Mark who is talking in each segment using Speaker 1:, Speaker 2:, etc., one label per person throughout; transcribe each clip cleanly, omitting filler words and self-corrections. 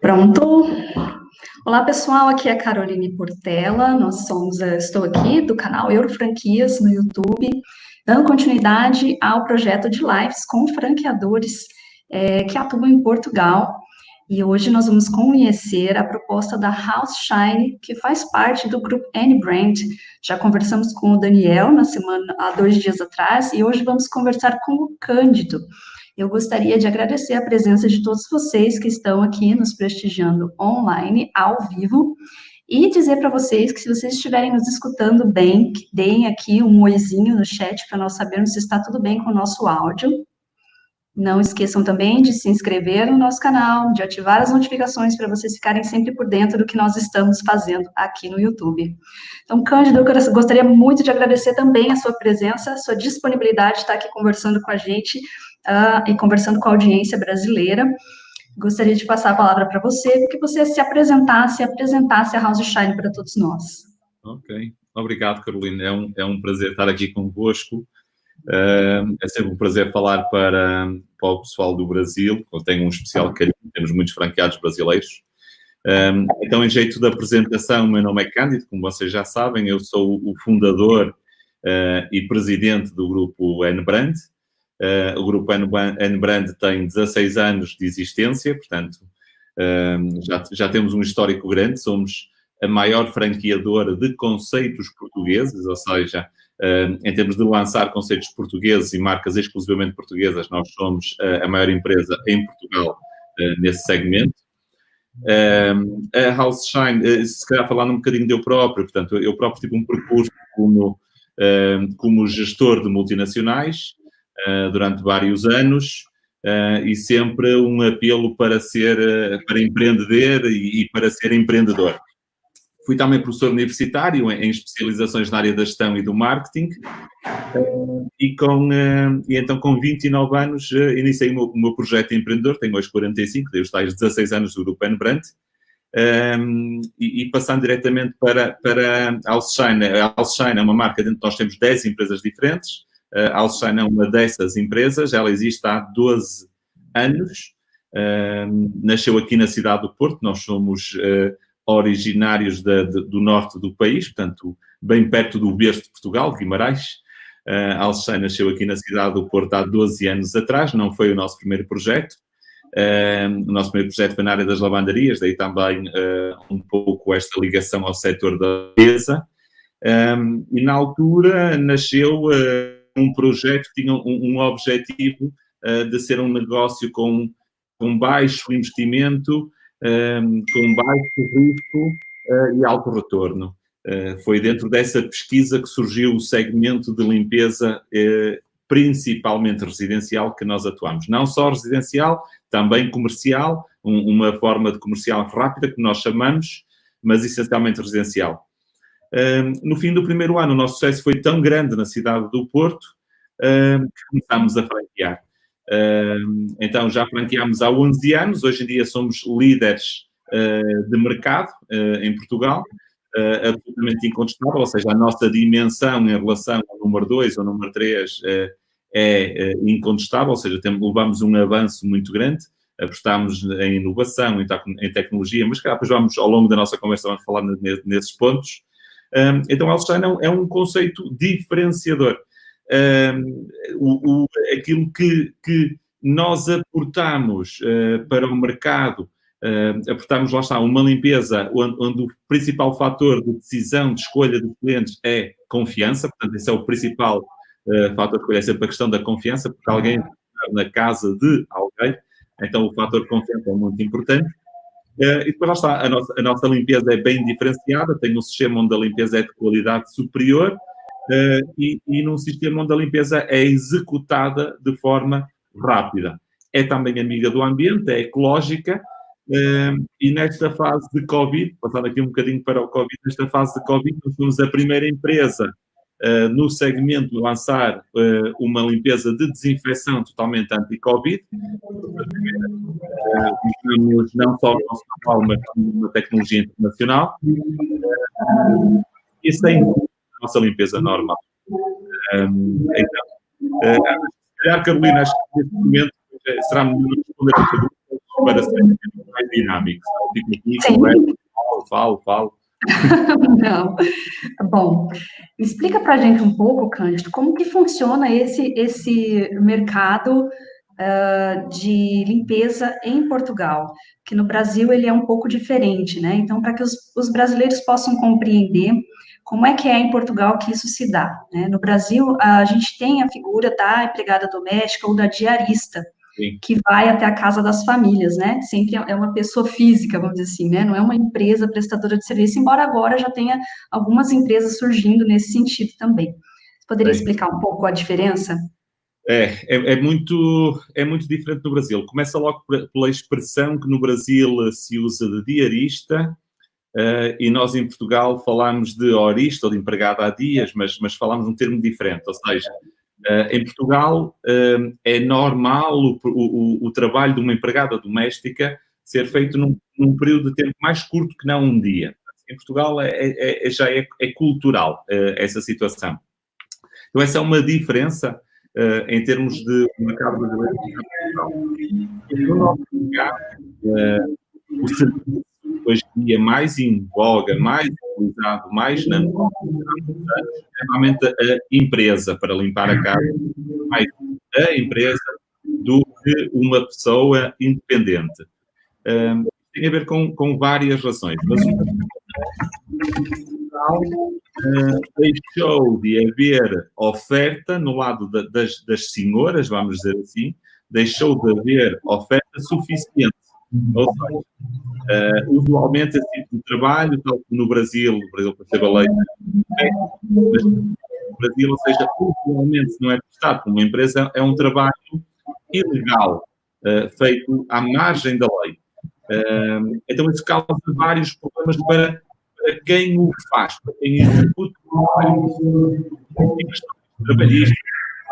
Speaker 1: Pronto. Olá, pessoal. Aqui é a Caroline Portela. Estou aqui do canal Eurofranquias no YouTube, dando continuidade ao projeto de lives com franqueadores que atuam em Portugal. E hoje nós vamos conhecer a proposta da House Shine, que faz parte do grupo N-Brand. Já conversamos com o Daniel há 2 dias atrás, e hoje vamos conversar com o Cândido. Eu gostaria de agradecer a presença de todos vocês que estão aqui nos prestigiando online, ao vivo, e dizer para vocês que, se vocês estiverem nos escutando bem, que deem aqui um oizinho no chat para nós sabermos se está tudo bem com o nosso áudio. Não esqueçam também de se inscrever no nosso canal, de ativar as notificações para vocês ficarem sempre por dentro do que nós estamos fazendo aqui no YouTube. Então, Cândido, eu gostaria muito de agradecer também a sua presença, a sua disponibilidade de estar aqui conversando com a gente e conversando com a audiência brasileira. Gostaria de passar a palavra para você, que você se apresentasse a House Shine para todos nós.
Speaker 2: Ok. Obrigado, Carolina. É um prazer estar aqui convosco. É sempre um prazer falar para o pessoal do Brasil. Eu tenho um especial carinho, temos muitos franqueados brasileiros. Então, em jeito de apresentação, o meu nome é Cândido, como vocês já sabem, eu sou o fundador e presidente do grupo N-Brand. O grupo N-Brand tem 16 anos de existência, portanto, já temos um histórico grande, somos a maior franqueadora de conceitos portugueses, ou seja, em termos de lançar conceitos portugueses e marcas exclusivamente portuguesas, nós somos a maior empresa em Portugal nesse segmento. A House Shine, se calhar falando um bocadinho de eu próprio, portanto, eu próprio tive um percurso como gestor de multinacionais durante vários anos e sempre um apelo para empreender e para ser empreendedor. Fui também professor universitário em especializações na área da gestão e do marketing e então com 29 anos iniciei o meu projeto empreendedor, tenho hoje 45, dei os tais 16 anos do grupo N-Brand e passando diretamente para a House Shine. A House Shine é uma marca dentro de nós temos 10 empresas diferentes, a House Shine é uma dessas empresas, ela existe há 12 anos, nasceu aqui na cidade do Porto, nós somos originários do norte do país, portanto, bem perto do berço de Portugal, Guimarães. A House Shine nasceu aqui na cidade do Porto há 12 anos atrás, não foi o nosso primeiro projeto. O nosso primeiro projeto foi na área das lavanderias, daí também um pouco esta ligação ao setor da beleza. E na altura nasceu um projeto que tinha um objetivo de ser um negócio com baixo investimento, com baixo risco e alto retorno. Foi dentro dessa pesquisa que surgiu o segmento de limpeza, principalmente residencial, que nós atuamos. Não só residencial, também comercial, uma forma de comercial rápida, que nós chamamos, mas essencialmente residencial. No fim do primeiro ano, o nosso sucesso foi tão grande na cidade do Porto que começámos a franquear. Então, já franqueámos há 11 anos, hoje em dia somos líderes de mercado em Portugal, absolutamente incontestável, ou seja, a nossa dimensão em relação ao número 2 ou número 3 é incontestável, ou seja, levamos um avanço muito grande, apostamos em inovação, em tecnologia, mas depois vamos, ao longo da nossa conversa, vamos falar nesses pontos. Então, a House Shine é um conceito diferenciador. Aquilo que nós aportamos para o mercado, aportamos, lá está, uma limpeza onde o principal fator de decisão, de escolha dos clientes é confiança, portanto, esse é o principal fator de escolha, é sempre a questão da confiança, porque alguém está na casa de alguém, então o fator de confiança é muito importante. E depois, lá está, a nossa limpeza é bem diferenciada, tem um sistema onde a limpeza é de qualidade superior, e num sistema onde a limpeza é executada de forma rápida. É também amiga do ambiente, é ecológica, e nesta fase de Covid, passando aqui um bocadinho para o Covid, nesta fase de Covid, nós somos a primeira empresa no segmento de lançar uma limpeza de desinfecção totalmente anti-Covid. Usamos não só o nosso know-how, mas uma tecnologia internacional. E sem a nossa limpeza normal. Então, se calhar, Carolina, acho que neste momento será melhor responder a pergunta para ser mais dinâmico. Fico aqui,
Speaker 1: Sim.
Speaker 2: falo.
Speaker 1: Não. Bom, explica para a gente um pouco, Cândido, como que funciona esse mercado de limpeza em Portugal, que no Brasil ele é um pouco diferente, né? Então, para que os brasileiros possam compreender como é que é em Portugal que isso se dá, né? No Brasil, a gente tem a figura da empregada doméstica ou da diarista,
Speaker 2: Sim.
Speaker 1: que vai até a casa das famílias, né? Sempre é uma pessoa física, vamos dizer assim, né? Não é uma empresa prestadora de serviço, embora agora já tenha algumas empresas surgindo nesse sentido também. Você poderia
Speaker 2: Sim.
Speaker 1: explicar um pouco a diferença?
Speaker 2: É muito diferente no Brasil. Começa logo pela expressão que no Brasil se usa de diarista, e nós em Portugal falamos de horista ou de empregada há dias, mas falamos um termo diferente. Ou seja, em Portugal é normal o trabalho de uma empregada doméstica ser feito num período de tempo mais curto que não um dia. Em Portugal já é cultural essa situação. Então essa é uma diferença em termos de mercado brasileiro e Portugal. No nosso mercado, o serviço hoje em dia mais em voga, mais utilizado, mais na moda, é realmente a empresa para limpar a casa, mais a empresa do que uma pessoa independente. Tem a ver com várias razões, mas deixou de haver oferta no lado das senhoras, vamos dizer assim, deixou de haver oferta suficiente. Ou seja, usualmente esse tipo de trabalho, tal como no Brasil percebe a lei, mas no Brasil, ou seja, usualmente se não é prestado por uma empresa, é um trabalho ilegal, feito à margem da lei. Então isso causa vários problemas para quem o faz, para quem executa o trabalhista.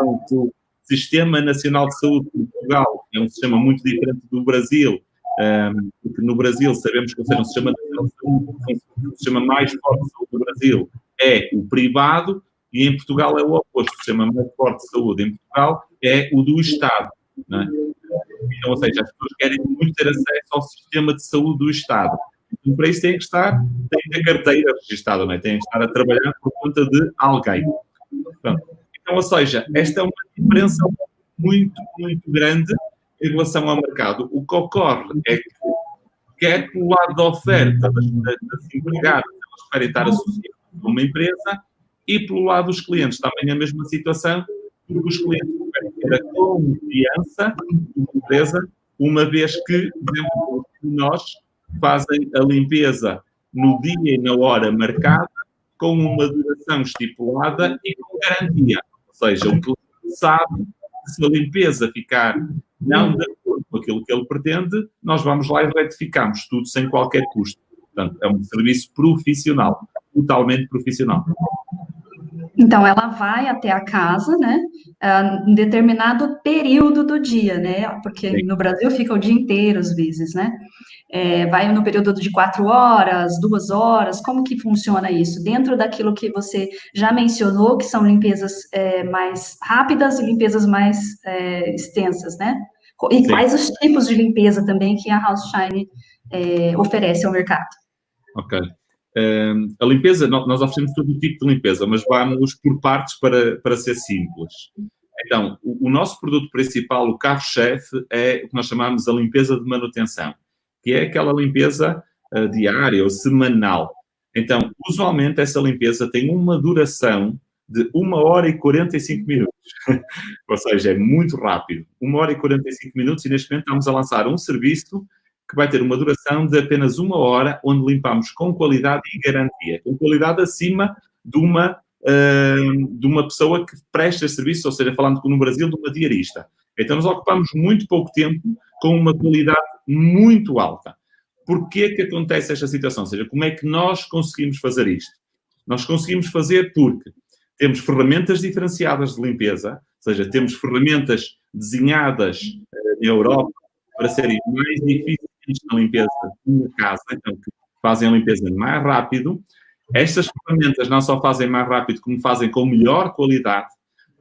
Speaker 2: O Sistema Nacional de Saúde de Portugal é um sistema muito diferente do Brasil, porque no Brasil sabemos que, ou seja, um sistema nacional de saúde, o sistema mais forte de saúde do Brasil é o privado, e em Portugal é o oposto. O sistema mais forte de saúde em Portugal é o do Estado. Não é? Então, ou seja, as pessoas querem muito ter acesso ao sistema de saúde do Estado. Então, para isso têm que ter carteira registrada, não é? Têm que estar a trabalhar por conta de alguém. Pronto. Então, ou seja, esta é uma diferença muito, muito grande em relação ao mercado. O que ocorre é que, quer pelo lado da oferta das empregadas, elas preferem estar associadas a uma empresa, e pelo lado dos clientes também é a mesma situação, porque os clientes preferem ter a confiança de uma empresa, uma vez que, por exemplo, nós fazem a limpeza no dia e na hora marcada, com uma duração estipulada e com garantia. Ou seja, o cliente sabe que se a limpeza ficar não de acordo com aquilo que ele pretende, nós vamos lá e retificamos tudo sem qualquer custo. Portanto, é um serviço profissional, totalmente profissional.
Speaker 1: Então, ela vai até a casa, né, em determinado período do dia, né, porque
Speaker 2: Sim.
Speaker 1: no Brasil fica o dia inteiro, às vezes, né, vai no período de 4 horas, 2 horas, como que funciona isso? Dentro daquilo que você já mencionou, que são limpezas mais rápidas e limpezas mais extensas, né, e
Speaker 2: Sim.
Speaker 1: quais os tipos de limpeza também que a House Shine oferece ao mercado?
Speaker 2: Ok. A limpeza, nós oferecemos todo o tipo de limpeza, mas vamos por partes para ser simples. Então, o nosso produto principal, o carro-chefe, é o que nós chamamos a limpeza de manutenção, que é aquela limpeza diária ou semanal. Então, usualmente, essa limpeza tem uma duração de 1 hora e 45 minutos. Ou seja, é muito rápido. 1 hora e 45 minutos, e neste momento estamos a lançar um serviço que vai ter uma duração de apenas 1 hora, onde limpamos com qualidade e garantia. Com qualidade acima de uma pessoa que presta esse serviço, ou seja, falando no Brasil, de uma diarista. Então, nós ocupamos muito pouco tempo com uma qualidade muito alta. Porquê que acontece esta situação? Ou seja, como é que nós conseguimos fazer isto? Nós conseguimos fazer porque temos ferramentas diferenciadas de limpeza, ou seja, temos ferramentas desenhadas na Europa para serem mais difíceis na limpeza de casa, então que fazem a limpeza mais rápido. Estas ferramentas não só fazem mais rápido, como fazem com melhor qualidade,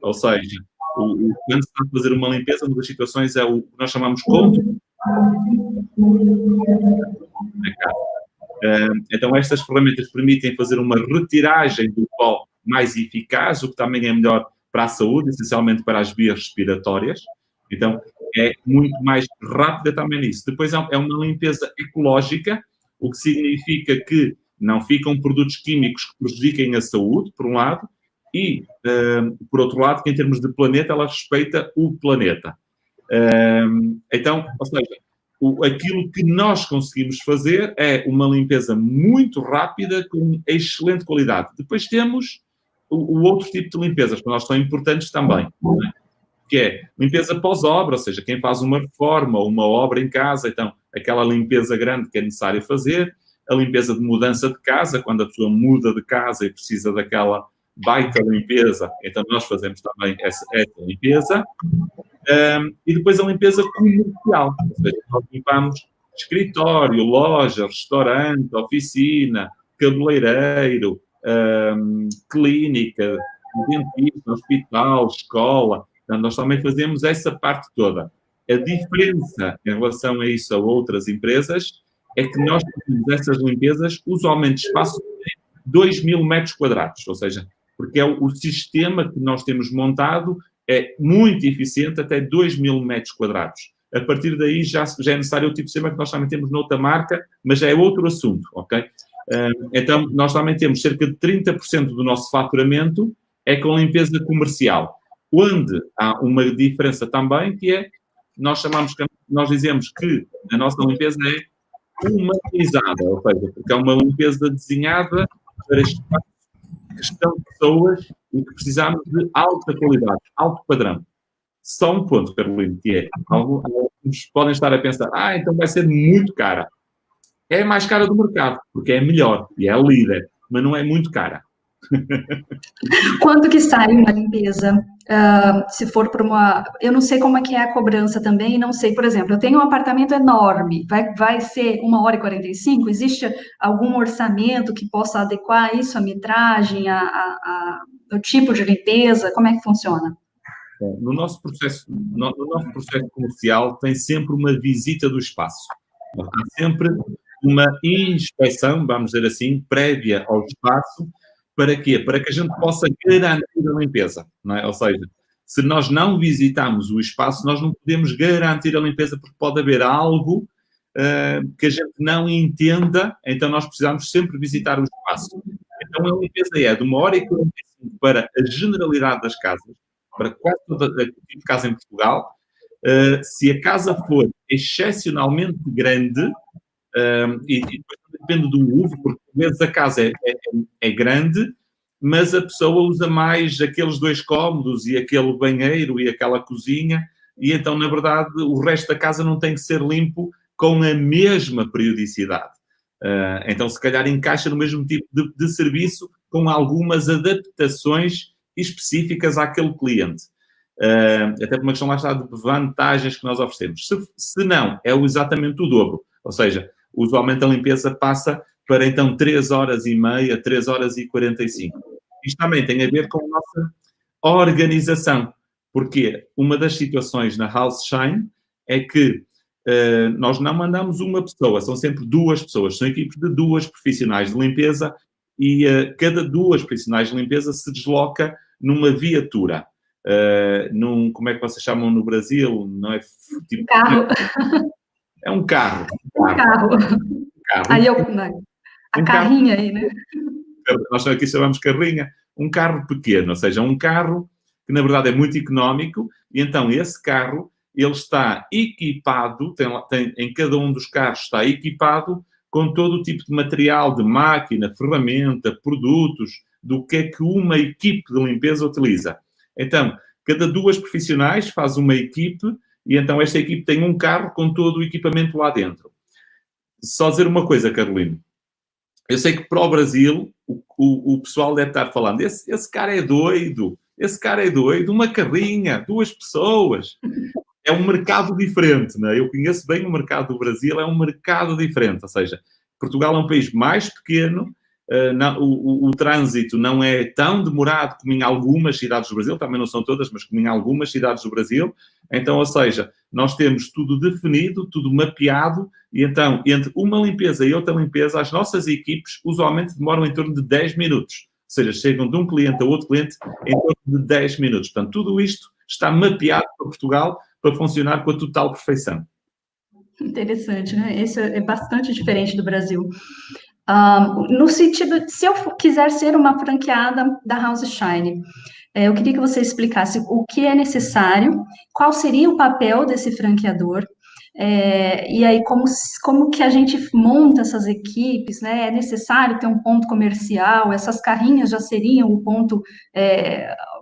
Speaker 2: ou seja, quando se está a fazer uma limpeza, uma das situações é o que nós chamamos controle Então, estas ferramentas permitem fazer uma retiragem do pó mais eficaz, o que também é melhor para a saúde, essencialmente para as vias respiratórias. Então, é muito mais rápida também nisso. Depois, é uma limpeza ecológica, o que significa que não ficam produtos químicos que prejudiquem a saúde, por um lado, e, por outro lado, que em termos de planeta, ela respeita o planeta. Então, ou seja, aquilo que nós conseguimos fazer é uma limpeza muito rápida com excelente qualidade. Depois temos o outro tipo de limpezas, que nós são importantes também, não é? Que é limpeza pós-obra, ou seja, quem faz uma reforma ou uma obra em casa, então, aquela limpeza grande que é necessário fazer, a limpeza de mudança de casa, quando a pessoa muda de casa e precisa daquela baita limpeza, então nós fazemos também essa limpeza. E depois a limpeza comercial, ou seja, nós limpamos escritório, loja, restaurante, oficina, cabeleireiro, clínica, dentista, hospital, escola. Então, nós também fazemos essa parte toda. A diferença em relação a isso a outras empresas é que nós fazemos essas limpezas usualmente espaço de 2.000 metros quadrados, ou seja, porque é o sistema que nós temos montado é muito eficiente, até 2.000 metros quadrados. A partir daí já é necessário o tipo de sistema que nós também temos noutra marca, mas já é outro assunto, ok? Então, nós também temos cerca de 30% do nosso faturamento é com limpeza comercial, onde há uma diferença também, que é, nós dizemos que a nossa limpeza é humanizada, ou seja, porque é uma limpeza desenhada para questão de pessoas e que precisamos de alta qualidade, alto padrão. Só um ponto, Carolina, que é, alguns podem estar a pensar, então vai ser muito cara. É a mais cara do mercado, porque é melhor e é a líder, mas não é muito cara.
Speaker 1: Quanto que sai uma limpeza? Se for para uma... Eu não sei como é que é a cobrança também, não sei, por exemplo, eu tenho um apartamento enorme, vai ser 1h45? Existe algum orçamento que possa adequar isso, a metragem, o tipo de limpeza? Como é que funciona?
Speaker 2: No nosso processo comercial tem sempre uma visita do espaço. Há sempre uma inspeção, vamos dizer assim, prévia ao espaço. Para quê? Para que a gente possa garantir a limpeza, não é? Ou seja, se nós não visitamos o espaço, nós não podemos garantir a limpeza porque pode haver algo que a gente não entenda, então nós precisamos sempre visitar o espaço. Então a limpeza é de 1h45 para a generalidade das casas, para quase toda a tipo de casa em Portugal. Se a casa for excepcionalmente grande, e depois depende do uso, porque às vezes a casa é grande, mas a pessoa usa mais aqueles 2 cômodos e aquele banheiro e aquela cozinha, e então, na verdade, o resto da casa não tem que ser limpo com a mesma periodicidade. Então, se calhar encaixa no mesmo tipo de serviço, com algumas adaptações específicas àquele cliente. Até por uma questão lá está de vantagens que nós oferecemos. Se não, é exatamente o dobro. Ou seja, usualmente a limpeza passa para, então, 3h30, 3h45. Isto também tem a ver com a nossa organização. Porque uma das situações na House Shine é que nós não mandamos uma pessoa, são sempre 2 pessoas. São equipes de 2 profissionais de limpeza e cada 2 profissionais de limpeza se desloca numa viatura. Como é que vocês chamam no Brasil? Não é tipo...
Speaker 1: Carro.
Speaker 2: É um carro.
Speaker 1: Um carro. Aí a carrinha aí, né?
Speaker 2: Nós aqui chamamos carrinha. Um carro pequeno, ou seja, um carro que na verdade é muito económico, e então esse carro, ele está equipado, em cada um dos carros está equipado com todo o tipo de material, de máquina, ferramenta, produtos, do que é que uma equipe de limpeza utiliza. Então, cada 2 profissionais faz uma equipe, e então esta equipe tem um carro com todo o equipamento lá dentro. Só dizer uma coisa, Carolina. Eu sei que para o Brasil, o pessoal deve estar falando, esse cara é doido, uma carrinha, 2 pessoas. É um mercado diferente, não é? Eu conheço bem o mercado do Brasil, é um mercado diferente. Ou seja, Portugal é um país mais pequeno, o trânsito não é tão demorado como em algumas cidades do Brasil, também não são todas, mas como em algumas cidades do Brasil. Então, ou seja, nós temos tudo definido, tudo mapeado, e então, entre uma limpeza e outra limpeza, as nossas equipes usualmente demoram em torno de 10 minutos. Ou seja, chegam de um cliente a outro cliente em torno de 10 minutos. Portanto, tudo isto está mapeado para Portugal para funcionar com a total perfeição.
Speaker 1: Interessante, né? Isso é bastante diferente do Brasil. No sentido, se eu quiser ser uma franqueada da House Shine, eu queria que você explicasse o que é necessário, qual seria o papel desse franqueador, e aí como que a gente monta essas equipes, né? É necessário ter um ponto comercial, essas carrinhas já seriam o ponto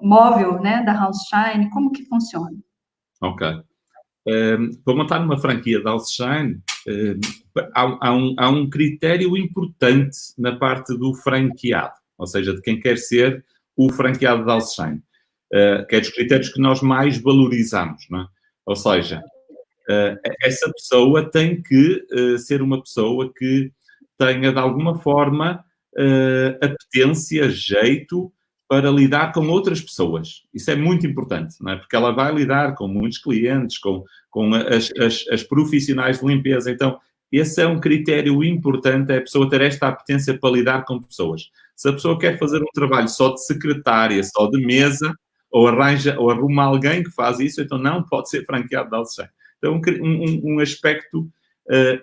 Speaker 1: móvel, né, da House Shine, como que funciona?
Speaker 2: Ok. Para montar uma franquia da House Shine, há um critério importante na parte do franqueado, ou seja, de quem quer ser o franqueado da House Shine, que é dos critérios que nós mais valorizamos, não é? Ou seja, essa pessoa tem que ser uma pessoa que tenha, de alguma forma, apetência, jeito para lidar com outras pessoas. Isso é muito importante, não é? Porque ela vai lidar com muitos clientes, com as profissionais de limpeza. Então, esse é um critério importante, é a pessoa ter esta apetência para lidar com pessoas. Se a pessoa quer fazer um trabalho só de secretária, só de mesa, ou arruma alguém que faz isso, então não pode ser franqueado da Alchem. Então, um aspecto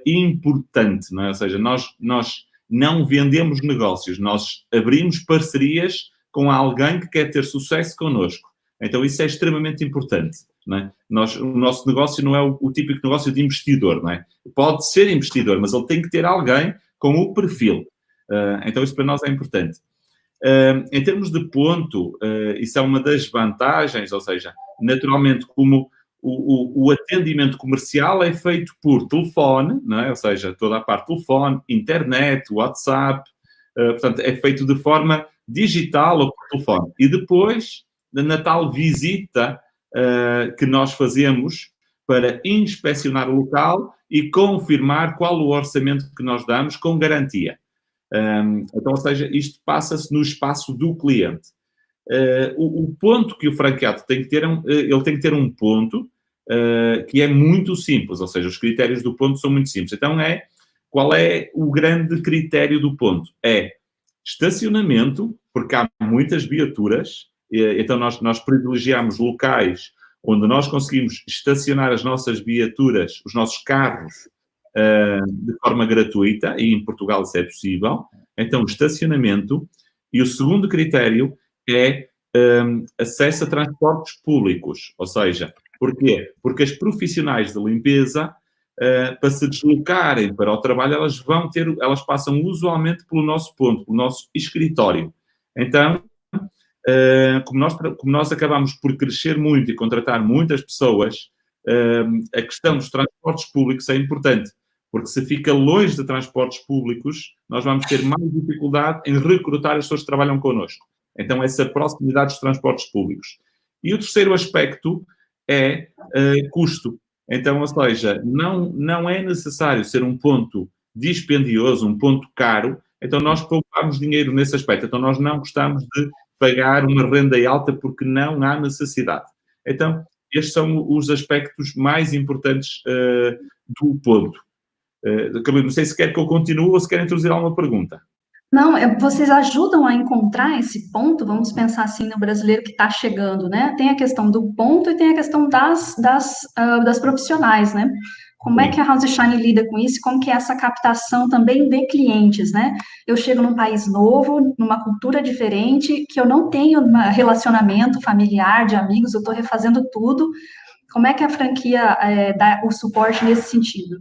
Speaker 2: importante, não é? Ou seja, nós não vendemos negócios, nós abrimos parcerias com alguém que quer ter sucesso connosco. Então, isso é extremamente importante, não é? O nosso negócio não é o típico negócio de investidor, não é? Pode ser investidor, mas ele tem que ter alguém com o perfil. Então, isso para nós é importante. Em termos de ponto, isso é uma das vantagens, ou seja, naturalmente, como o atendimento comercial é feito por telefone, não é? Ou seja, toda a parte de telefone, internet, WhatsApp, portanto, é feito de forma digital ou por telefone. E depois, na tal visita que nós fazemos para inspecionar o local e confirmar qual o orçamento que nós damos com garantia. Então, ou seja, isto passa-se no espaço do cliente. O ponto que o franqueado tem que ter, ele tem que ter um ponto que é muito simples, ou seja, os critérios do ponto são muito simples. Então, qual é o grande critério do ponto? É estacionamento, porque há muitas viaturas, então nós privilegiamos locais onde nós conseguimos estacionar as nossas viaturas, os nossos carros, de forma gratuita, e em Portugal isso é possível. Então, estacionamento. E o segundo critério é acesso a transportes públicos. Ou seja, porquê? Porque as profissionais de limpeza, para se deslocarem para o trabalho, elas passam usualmente pelo nosso ponto, pelo nosso escritório. Então, como nós acabamos por crescer muito e contratar muitas pessoas, a questão dos transportes públicos é importante, porque se fica longe de transportes públicos, nós vamos ter mais dificuldade em recrutar as pessoas que trabalham connosco. Então, essa proximidade dos transportes públicos. E o terceiro aspecto é custo. Então, ou seja, não é necessário ser um ponto dispendioso, um ponto caro, então nós poupamos dinheiro nesse aspecto. Então, nós não gostamos de pagar uma renda alta porque não há necessidade. Então, estes são os aspectos mais importantes do ponto. Carolina, não sei se quer que eu continue ou se quer introduzir alguma pergunta.
Speaker 1: Não, vocês ajudam a encontrar esse ponto, vamos pensar assim no brasileiro que está chegando, né? Tem a questão do ponto e tem a questão das profissionais, né? Como é que a House Shine lida com isso? Como que é essa captação também de clientes, né? Eu chego num país novo, numa cultura diferente, que eu não tenho um relacionamento familiar, de amigos, eu estou refazendo tudo. Como é que a franquia dá o suporte nesse sentido?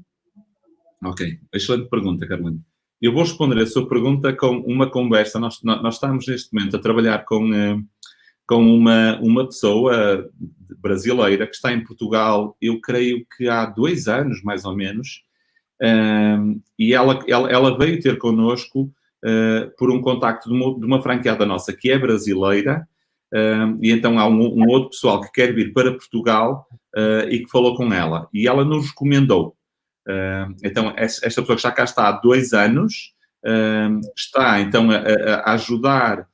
Speaker 2: Ok, excelente pergunta, Carolina. Eu vou responder a sua pergunta com uma conversa. Nós estamos neste momento a trabalhar com uma pessoa brasileira que está em Portugal, eu creio que há 2 anos, mais ou menos, e ela veio ter connosco por um contacto de uma franqueada nossa que é brasileira, e então há um outro pessoal que quer vir para Portugal e que falou com ela. E ela nos recomendou. Então, esta pessoa que já cá está há 2 anos, está então a ajudar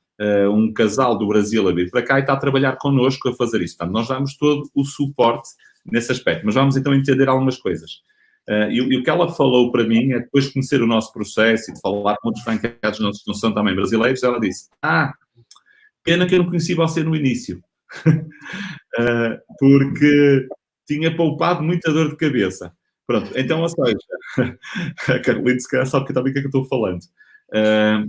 Speaker 2: um casal do Brasil a vir para cá e está a trabalhar connosco a fazer isso. Portanto, nós damos todo o suporte nesse aspecto. Mas vamos então entender algumas coisas. E o que ela falou para mim é, depois de conhecer o nosso processo e de falar com outros franqueados nossos que não são também brasileiros, ela disse, pena que eu não conheci você no início. Porque tinha poupado muita dor de cabeça. Pronto, então, ou seja, a Carolina se calhar sabe que também o que é que eu estou falando.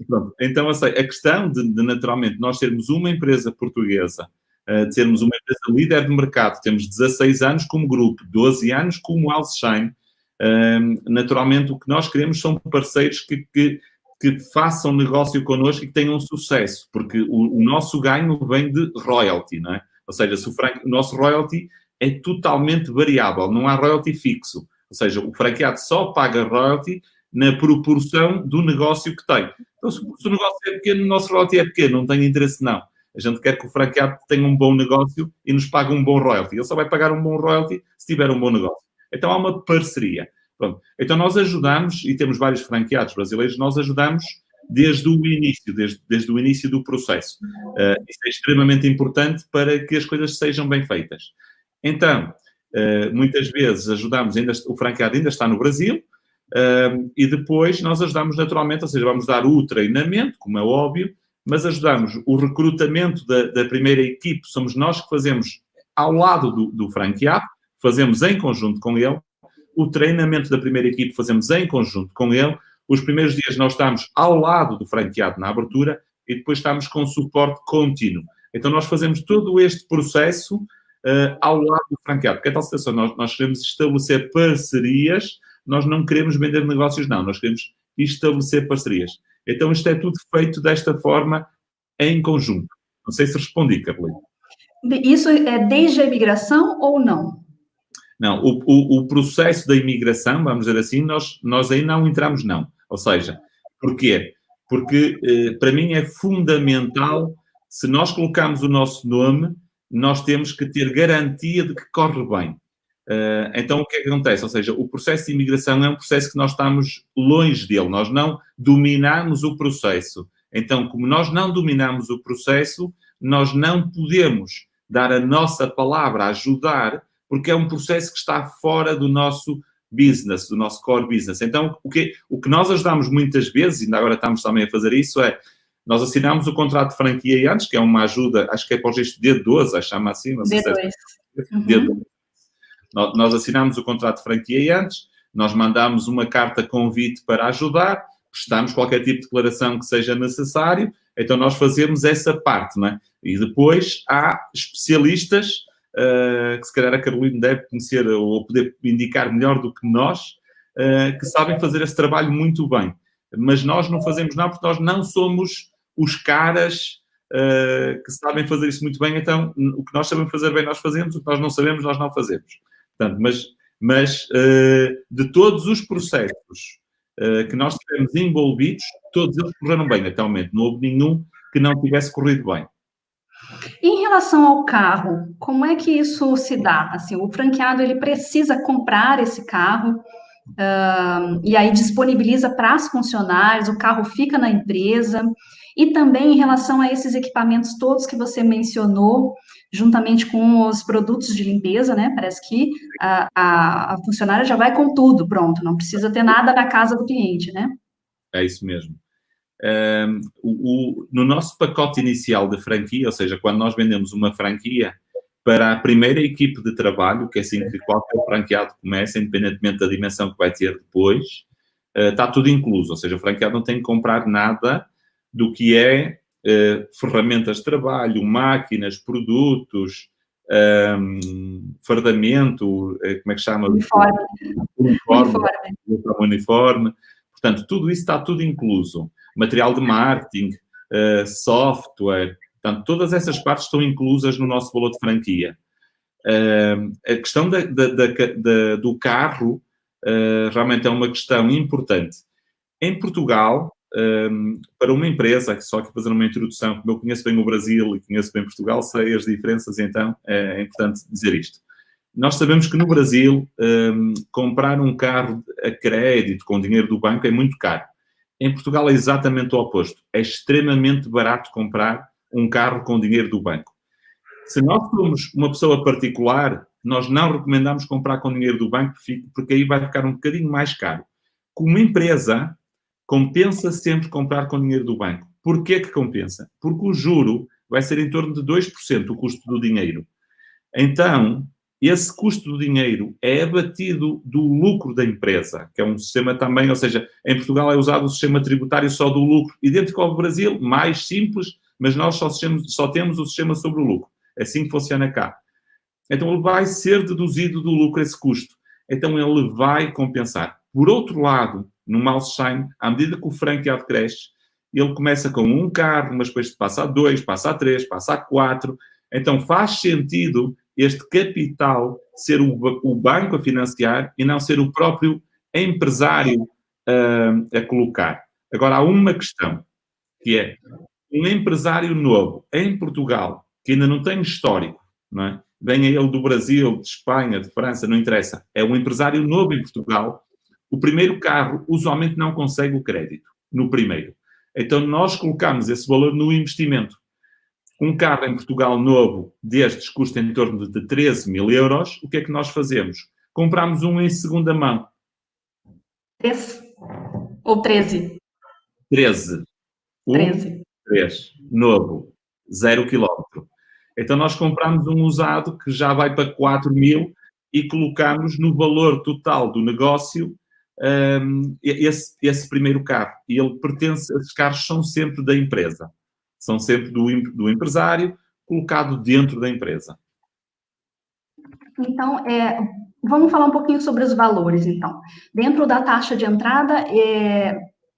Speaker 2: Pronto, então, ou seja, a questão de naturalmente, nós termos uma empresa portuguesa, de sermos uma empresa líder de mercado, temos 16 anos como grupo, 12 anos como Alshine, naturalmente o que nós queremos são parceiros que façam negócio connosco e que tenham sucesso, porque o nosso ganho vem de royalty, não é? Ou seja, se o nosso royalty é totalmente variável, não há royalty fixo. Ou seja, o franqueado só paga royalty na proporção do negócio que tem. Então, se o negócio é pequeno, o nosso royalty é pequeno, não tem interesse não. A gente quer que o franqueado tenha um bom negócio e nos pague um bom royalty. Ele só vai pagar um bom royalty se tiver um bom negócio. Então, há uma parceria. Pronto. Então, nós ajudamos, e temos vários franqueados brasileiros, nós ajudamos desde o início, desde o início do processo. Isso é extremamente importante para que as coisas sejam bem feitas. Então, muitas vezes ajudamos, o franqueado ainda está no Brasil, e depois nós ajudamos naturalmente, ou seja, vamos dar o treinamento, como é óbvio, mas ajudamos o recrutamento da primeira equipe, somos nós que fazemos ao lado do franqueado, fazemos em conjunto com ele, o treinamento da primeira equipe fazemos em conjunto com ele, os primeiros dias nós estamos ao lado do franqueado na abertura e depois estamos com suporte contínuo. Então nós fazemos todo este processo ao lado do franqueado, porque é tal situação, nós queremos estabelecer parcerias, nós não queremos vender negócios, não, nós queremos estabelecer parcerias. Então isto é tudo feito desta forma em conjunto. Não sei se respondi, Carolina.
Speaker 1: Isso é desde a imigração ou não?
Speaker 2: Não, o processo da imigração, vamos dizer assim, nós aí não entramos, não. Ou seja, porquê? Porque para mim é fundamental, se nós colocamos o nosso nome, nós temos que ter garantia de que corre bem. Então, o que é que acontece? Ou seja, o processo de imigração é um processo que nós estamos longe dele, nós não dominamos o processo. Então, como nós não dominamos o processo, nós não podemos dar a nossa palavra, ajudar, porque é um processo que está fora do nosso business, do nosso core business. Então, o que nós ajudamos muitas vezes, e ainda agora estamos também a fazer isso, é nós assinamos o contrato de franquia antes, que é uma ajuda, acho que é para o registro D12, acho que chama assim, não sei
Speaker 1: D2.
Speaker 2: se é D2. Nós assinamos o contrato de franquia antes, nós mandamos uma carta convite para ajudar, prestamos qualquer tipo de declaração que seja necessário, então nós fazemos essa parte, não é? E depois há especialistas que se calhar a Carolina deve conhecer ou poder indicar melhor do que nós, que sabem fazer esse trabalho muito bem. Mas nós não fazemos nada porque nós não somos os caras que sabem fazer isso muito bem, então o que nós sabemos fazer bem nós fazemos, o que nós não sabemos nós não fazemos. Portanto, mas de todos os processos que nós tivemos envolvidos, todos eles correram bem até o momento. Não houve nenhum que não tivesse corrido bem.
Speaker 1: Em relação ao carro, como é que isso se dá? Assim, o franqueado ele precisa comprar esse carro e aí disponibiliza para as funcionários, o carro fica na empresa. E também em relação a esses equipamentos todos que você mencionou, juntamente com os produtos de limpeza, né? Parece que a funcionária já vai com tudo, pronto, não precisa ter nada na casa do cliente, né?
Speaker 2: É isso mesmo. No nosso pacote inicial de franquia, ou seja, quando nós vendemos uma franquia para a primeira equipe de trabalho, que é assim que qualquer franqueado começa, independentemente da dimensão que vai ter depois, está tudo incluso, ou seja, o franqueado não tem que comprar nada do que é ferramentas de trabalho, máquinas, produtos, fardamento, como é que chama? Uniforme. Portanto, tudo isso está tudo incluso. Material de marketing, software, portanto, todas essas partes estão inclusas no nosso valor de franquia. A questão do carro realmente é uma questão importante. Em Portugal, para uma empresa, só que fazer uma introdução, como eu conheço bem o Brasil e conheço bem Portugal, sei as diferenças, então é importante dizer isto. Nós sabemos que no Brasil, comprar um carro a crédito com dinheiro do banco é muito caro. Em Portugal é exatamente o oposto. É extremamente barato comprar um carro com dinheiro do banco. Se nós somos uma pessoa particular, nós não recomendamos comprar com dinheiro do banco, porque aí vai ficar um bocadinho mais caro. Como empresa, compensa sempre comprar com dinheiro do banco. Porquê que compensa? Porque o juro vai ser em torno de 2% o custo do dinheiro. Então, esse custo do dinheiro é abatido do lucro da empresa, que é um sistema também, ou seja, em Portugal é usado o sistema tributário só do lucro, idêntico ao Brasil, mais simples, mas nós só temos o sistema sobre o lucro. É assim que funciona cá. Então, ele vai ser deduzido do lucro esse custo. Então, ele vai compensar. Por outro lado, no Milestone, à medida que o franqueado cresce, ele começa com um carro, mas depois passa a 2, passa a 3, passa a 4. Então, faz sentido este capital ser o banco a financiar e não ser o próprio empresário a colocar. Agora, há uma questão, que é um empresário novo em Portugal, que ainda não tem histórico, não é? Venha ele do Brasil, de Espanha, de França, não interessa. É um empresário novo em Portugal. O primeiro carro, usualmente, não consegue o crédito no primeiro. Então, nós colocamos esse valor no investimento. Um carro em Portugal novo destes custa em torno de 13 mil euros. O que é que nós fazemos? Compramos um em segunda mão.
Speaker 1: 3 ou 13?
Speaker 2: 13.
Speaker 1: 13.
Speaker 2: 3. Novo. 0 quilómetro. Então, nós compramos um usado que já vai para 4 mil e colocamos no valor total do negócio esse primeiro carro. E ele pertence, esses carros são sempre da empresa. São sempre do empresário, colocado dentro da empresa.
Speaker 1: Então, vamos falar um pouquinho sobre os valores, então. Dentro da taxa de entrada,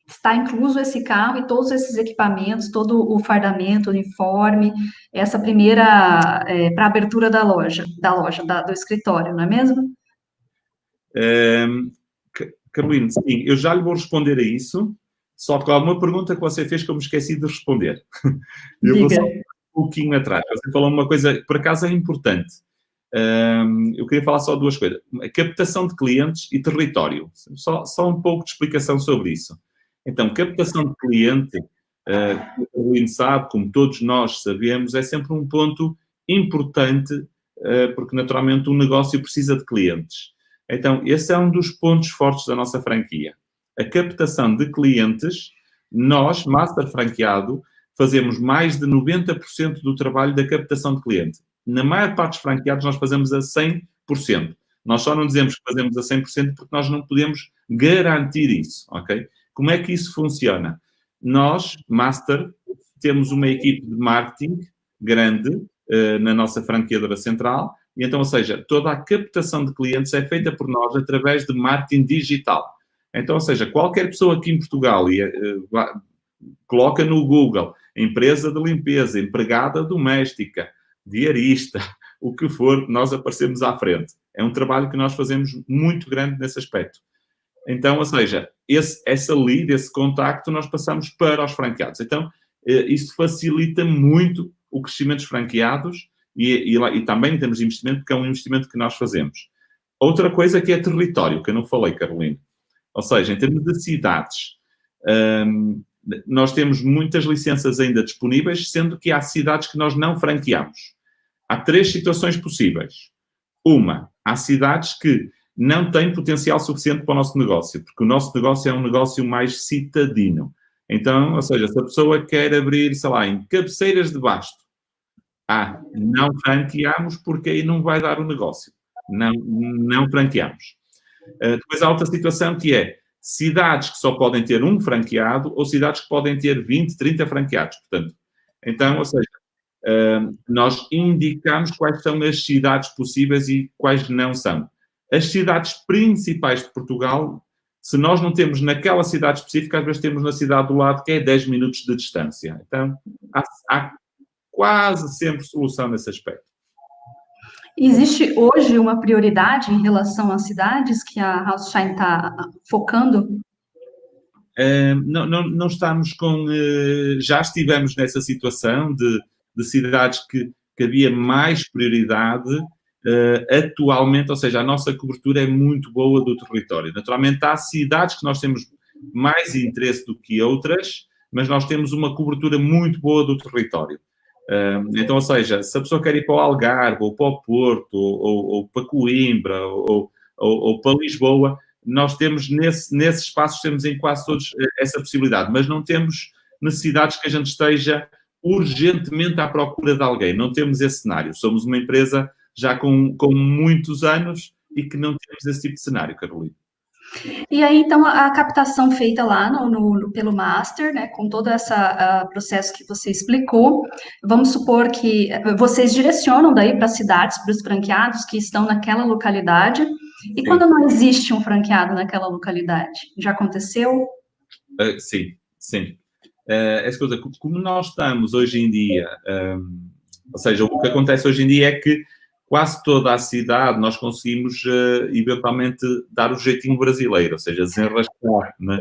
Speaker 1: está incluso esse carro e todos esses equipamentos, todo o fardamento, uniforme, essa primeira, para a abertura da loja, do escritório, não é mesmo?
Speaker 2: Carolina, sim, eu já lhe vou responder a isso, só que há uma pergunta que você fez que eu me esqueci de responder. Eu vou só um pouquinho atrás. Você falou uma coisa, por acaso é importante. Eu queria falar só duas coisas. Captação de clientes e território. Só um pouco de explicação sobre isso. Então, captação de cliente, como o Carolina sabe, como todos nós sabemos, é sempre um ponto importante, porque naturalmente um negócio precisa de clientes. Então, esse é um dos pontos fortes da nossa franquia. A captação de clientes, nós, Master Franqueado, fazemos mais de 90% do trabalho da captação de cliente. Na maior parte dos franqueados, nós fazemos a 100%. Nós só não dizemos que fazemos a 100% porque nós não podemos garantir isso, ok? Como é que isso funciona? Nós, Master, temos uma equipe de marketing grande na nossa franqueadora central, e então, ou seja, toda a captação de clientes é feita por nós através de marketing digital. Então, ou seja, qualquer pessoa aqui em Portugal coloca no Google empresa de limpeza, empregada doméstica, diarista, o que for, nós aparecemos à frente. É um trabalho que nós fazemos muito grande nesse aspecto. Então, ou seja, essa lead, esse contacto, nós passamos para os franqueados. Então, isso facilita muito o crescimento dos franqueados e também em termos de investimento, porque é um investimento que nós fazemos. Outra coisa que é território, que eu não falei, Carolina. Ou seja, em termos de cidades, nós temos muitas licenças ainda disponíveis, sendo que há cidades que nós não franqueamos. Há 3 situações possíveis. Uma, há cidades que não têm potencial suficiente para o nosso negócio, porque o nosso negócio é um negócio mais citadino. Então, ou seja, se a pessoa quer abrir, sei lá, em Cabeceiras de Basto, não franqueamos porque aí não vai dar o negócio. Não franqueamos. Depois há outra situação que é cidades que só podem ter um franqueado ou cidades que podem ter 20, 30 franqueados. Portanto, então, ou seja, nós indicamos quais são as cidades possíveis e quais não são. As cidades principais de Portugal, se nós não temos naquela cidade específica, às vezes temos na cidade do lado, que é 10 minutos de distância. Então, há quase sempre solução nesse aspecto.
Speaker 1: Existe hoje uma prioridade em relação às cidades que a Houseshine está focando?
Speaker 2: Não estamos com... já estivemos nessa situação de cidades que havia mais prioridade. Atualmente, ou seja, a nossa cobertura é muito boa do território. Naturalmente, há cidades que nós temos mais interesse do que outras, mas nós temos uma cobertura muito boa do território. Então, ou seja, se a pessoa quer ir para o Algarve, ou para o Porto, ou para Coimbra, ou para Lisboa, nós temos, nesses espaços, temos em quase todos essa possibilidade, mas não temos necessidades que a gente esteja urgentemente à procura de alguém. Não temos esse cenário. Somos uma empresa já com muitos anos e que não temos esse tipo de cenário, Carolina.
Speaker 1: E aí, então, a captação feita lá pelo Master, né, com todo esse processo que você explicou, vamos supor que vocês direcionam daí para cidades, para os franqueados que estão naquela localidade, e
Speaker 2: Sim.
Speaker 1: quando não existe um franqueado naquela localidade? Já aconteceu?
Speaker 2: Sim, sim. Essa coisa, como nós estamos hoje em dia, ou seja, o que acontece hoje em dia é que quase toda a cidade nós conseguimos eventualmente dar o jeitinho brasileiro, ou seja, desenrascar, né?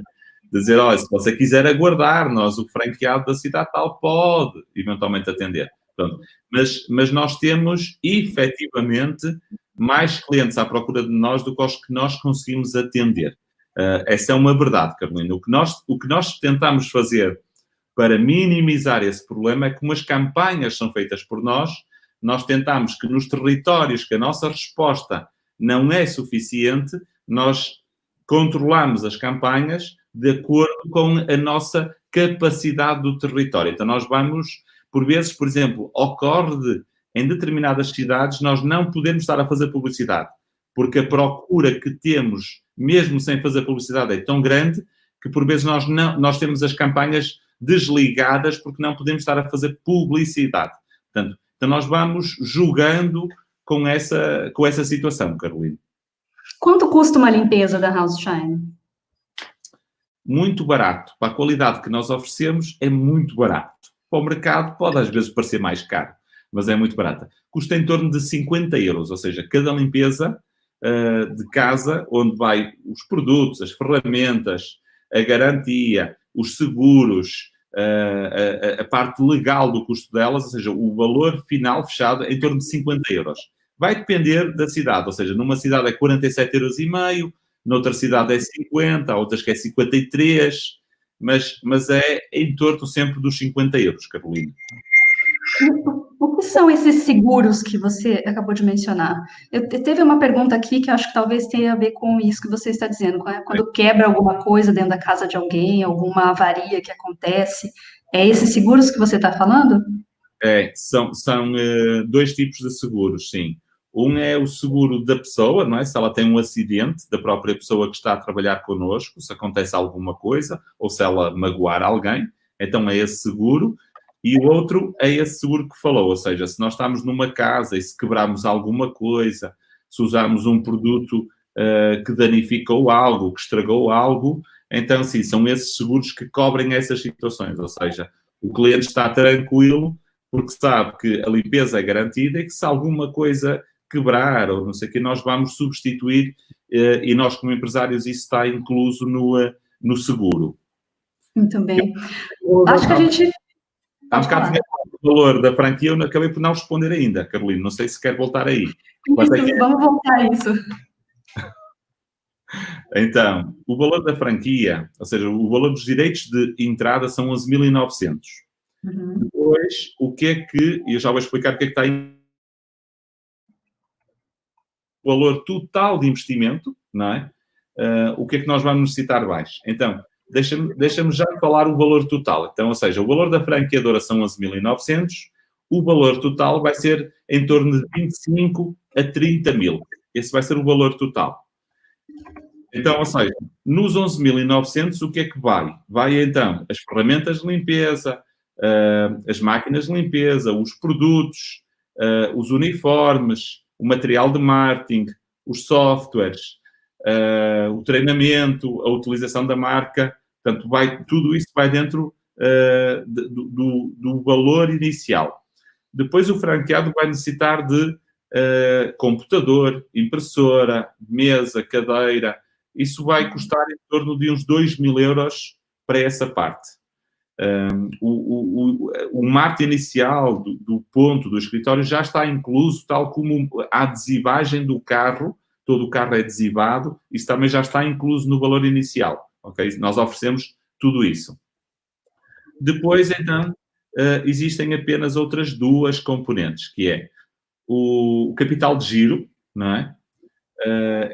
Speaker 2: Dizer, olha, se você quiser aguardar, nós, o franqueado da cidade tal, pode eventualmente atender. Pronto. Mas nós temos, efetivamente, mais clientes à procura de nós do que os que nós conseguimos atender. Essa é uma verdade, Carolina. O que nós tentamos fazer para minimizar esse problema é que, como as campanhas são feitas por nós tentamos que nos territórios que a nossa resposta não é suficiente, nós controlamos as campanhas de acordo com a nossa capacidade do território. Então, nós vamos, por vezes, por exemplo, ocorre em determinadas cidades nós não podemos estar a fazer publicidade, porque a procura que temos, mesmo sem fazer publicidade, é tão grande que, por vezes, nós temos as campanhas desligadas porque não podemos estar a fazer publicidade. Portanto, nós vamos jogando com essa situação, Carolina.
Speaker 1: Quanto custa uma limpeza da House Shine?
Speaker 2: Muito barato. Para a qualidade que nós oferecemos, é muito barato. Para o mercado, pode às vezes parecer mais caro, mas é muito barata. Custa em torno de 50 euros, ou seja, cada limpeza de casa, onde vai os produtos, as ferramentas, a garantia, os seguros, a parte legal do custo delas, ou seja, o valor final fechado em torno de 50 euros. Vai depender da cidade, ou seja, numa cidade é 47,5 euros, noutra cidade é 50, outras que é 53, mas é em torno sempre dos 50 euros, Carolina.
Speaker 1: O que são esses seguros que você acabou de mencionar? Teve uma pergunta aqui que eu acho que talvez tenha a ver com isso que você está dizendo. Quando quebra alguma coisa dentro da casa de alguém, alguma avaria que acontece, é esses seguros que você está falando?
Speaker 2: São dois tipos de seguros, sim. Um é o seguro da pessoa, não é? Se ela tem um acidente da própria pessoa que está a trabalhar connosco, se acontece alguma coisa, ou se ela magoar alguém, então é esse seguro. E o outro é esse seguro que falou, ou seja, se nós estamos numa casa e se quebrarmos alguma coisa, se usarmos um produto que danificou algo, que estragou algo, então sim, são esses seguros que cobrem essas situações, ou seja, o cliente está tranquilo porque sabe que a limpeza é garantida e que se alguma coisa quebrar ou não sei o que, nós vamos substituir e nós como empresários isso está incluso no seguro.
Speaker 1: Muito bem. Acho que a gente...
Speaker 2: Há um bocado o valor da franquia, eu acabei por não responder ainda, Carolina. Não sei se quer voltar aí.
Speaker 1: Vamos voltar a isso.
Speaker 2: Então, o valor da franquia, ou seja, o valor dos direitos de entrada são 11.900. Uhum. Depois, o que é que... E eu já vou explicar o que é que está aí. O valor total de investimento, não é? O que é que nós vamos necessitar baixo? Então... Deixa-me já falar o valor total. Então, ou seja, o valor da franqueadora são 11.900, o valor total vai ser em torno de 25 a 30 mil. Esse vai ser o valor total. Então, ou seja, nos 11.900 o que é que vai? Vai, então, as ferramentas de limpeza, as máquinas de limpeza, os produtos, os uniformes, o material de marketing, os softwares, o treinamento, a utilização da marca. Portanto, tudo isso vai dentro do valor inicial. Depois, o franqueado vai necessitar de computador, impressora, mesa, cadeira. Isso vai custar em torno de uns 2.000 euros para essa parte. O marketing inicial do ponto do escritório já está incluso, tal como a adesivagem do carro. Todo o carro é adesivado, isso também já está incluso no valor inicial. ok? Nós oferecemos tudo isso. Depois, então, existem apenas outras duas componentes, que é o capital de giro, não é?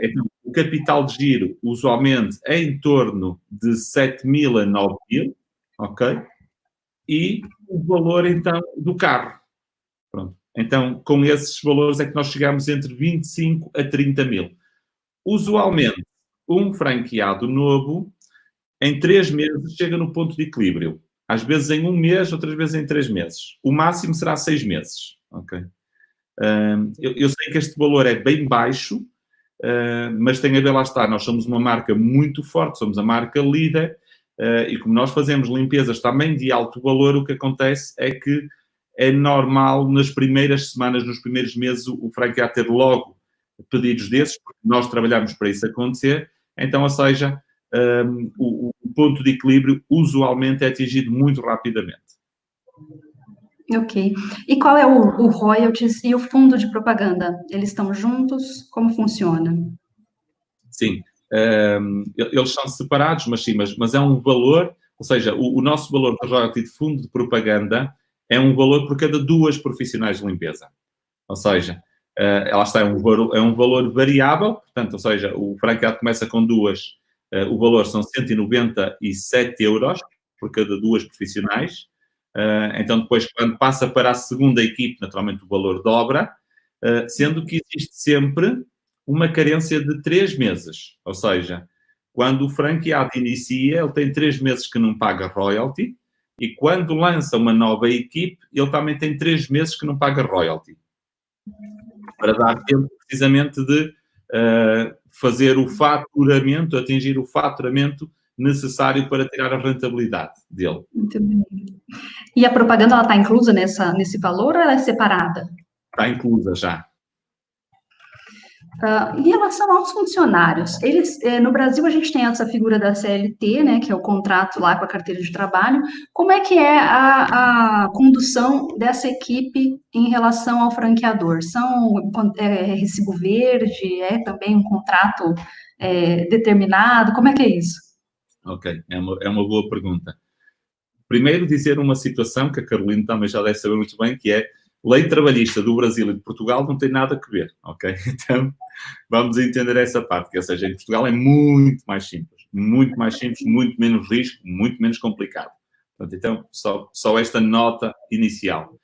Speaker 2: Então, o capital de giro, usualmente, é em torno de 7.000 a 9.000, ok? E o valor, então, do carro. Pronto. Então, com esses valores é que nós chegamos entre 25 a 30 mil. Usualmente, um franqueado novo, em 3 meses, chega no ponto de equilíbrio. Às vezes em 1 mês, outras vezes em 3 meses. O máximo será 6 meses. Ok? Eu sei que este valor é bem baixo, mas tem a ver, lá está, nós somos uma marca muito forte, somos a marca líder, e como nós fazemos limpezas também de alto valor, o que acontece é que é normal nas primeiras semanas, nos primeiros meses, o franqueado ter logo pedidos desses, porque nós trabalhamos para isso acontecer. Então, ou seja, o ponto de equilíbrio usualmente é atingido muito rapidamente.
Speaker 1: Ok. E qual é o royalties e o fundo de propaganda? Eles estão juntos? Como funciona?
Speaker 2: Sim. Eles são separados, mas sim, mas é um valor, ou seja, o nosso valor de royalty de fundo de propaganda é um valor por cada 2 profissionais de limpeza. Ou seja, ela está, é um valor variável, portanto, ou seja, o franqueado começa com 2, o valor são 197 euros por cada 2 profissionais. Então, depois, quando passa para a segunda equipe, naturalmente o valor dobra, sendo que existe sempre uma carência de 3 meses. Ou seja, quando o franqueado inicia, ele tem 3 meses que não paga royalty, e quando lança uma nova equipe, ele também tem 3 meses que não paga royalty. Para dar tempo, precisamente, de fazer o faturamento, atingir o faturamento necessário para tirar a rentabilidade dele.
Speaker 1: Muito bem. E a propaganda, ela está inclusa nesse valor ou ela é separada?
Speaker 2: Está inclusa já.
Speaker 1: Em relação aos funcionários, eles, no Brasil a gente tem essa figura da CLT, né, que é o contrato lá com a carteira de trabalho. Como é que é a condução dessa equipe em relação ao franqueador? Recibo verde? É também um contrato determinado? Como é que é isso?
Speaker 2: Ok, é uma boa pergunta. Primeiro, dizer uma situação que a Carolina também já deve saber muito bem, que é lei trabalhista do Brasil e de Portugal não tem nada a ver, ok? Então, vamos entender essa parte, que, ou seja, em Portugal é muito mais simples, muito menos risco, muito menos complicado. Portanto, então, só esta nota inicial.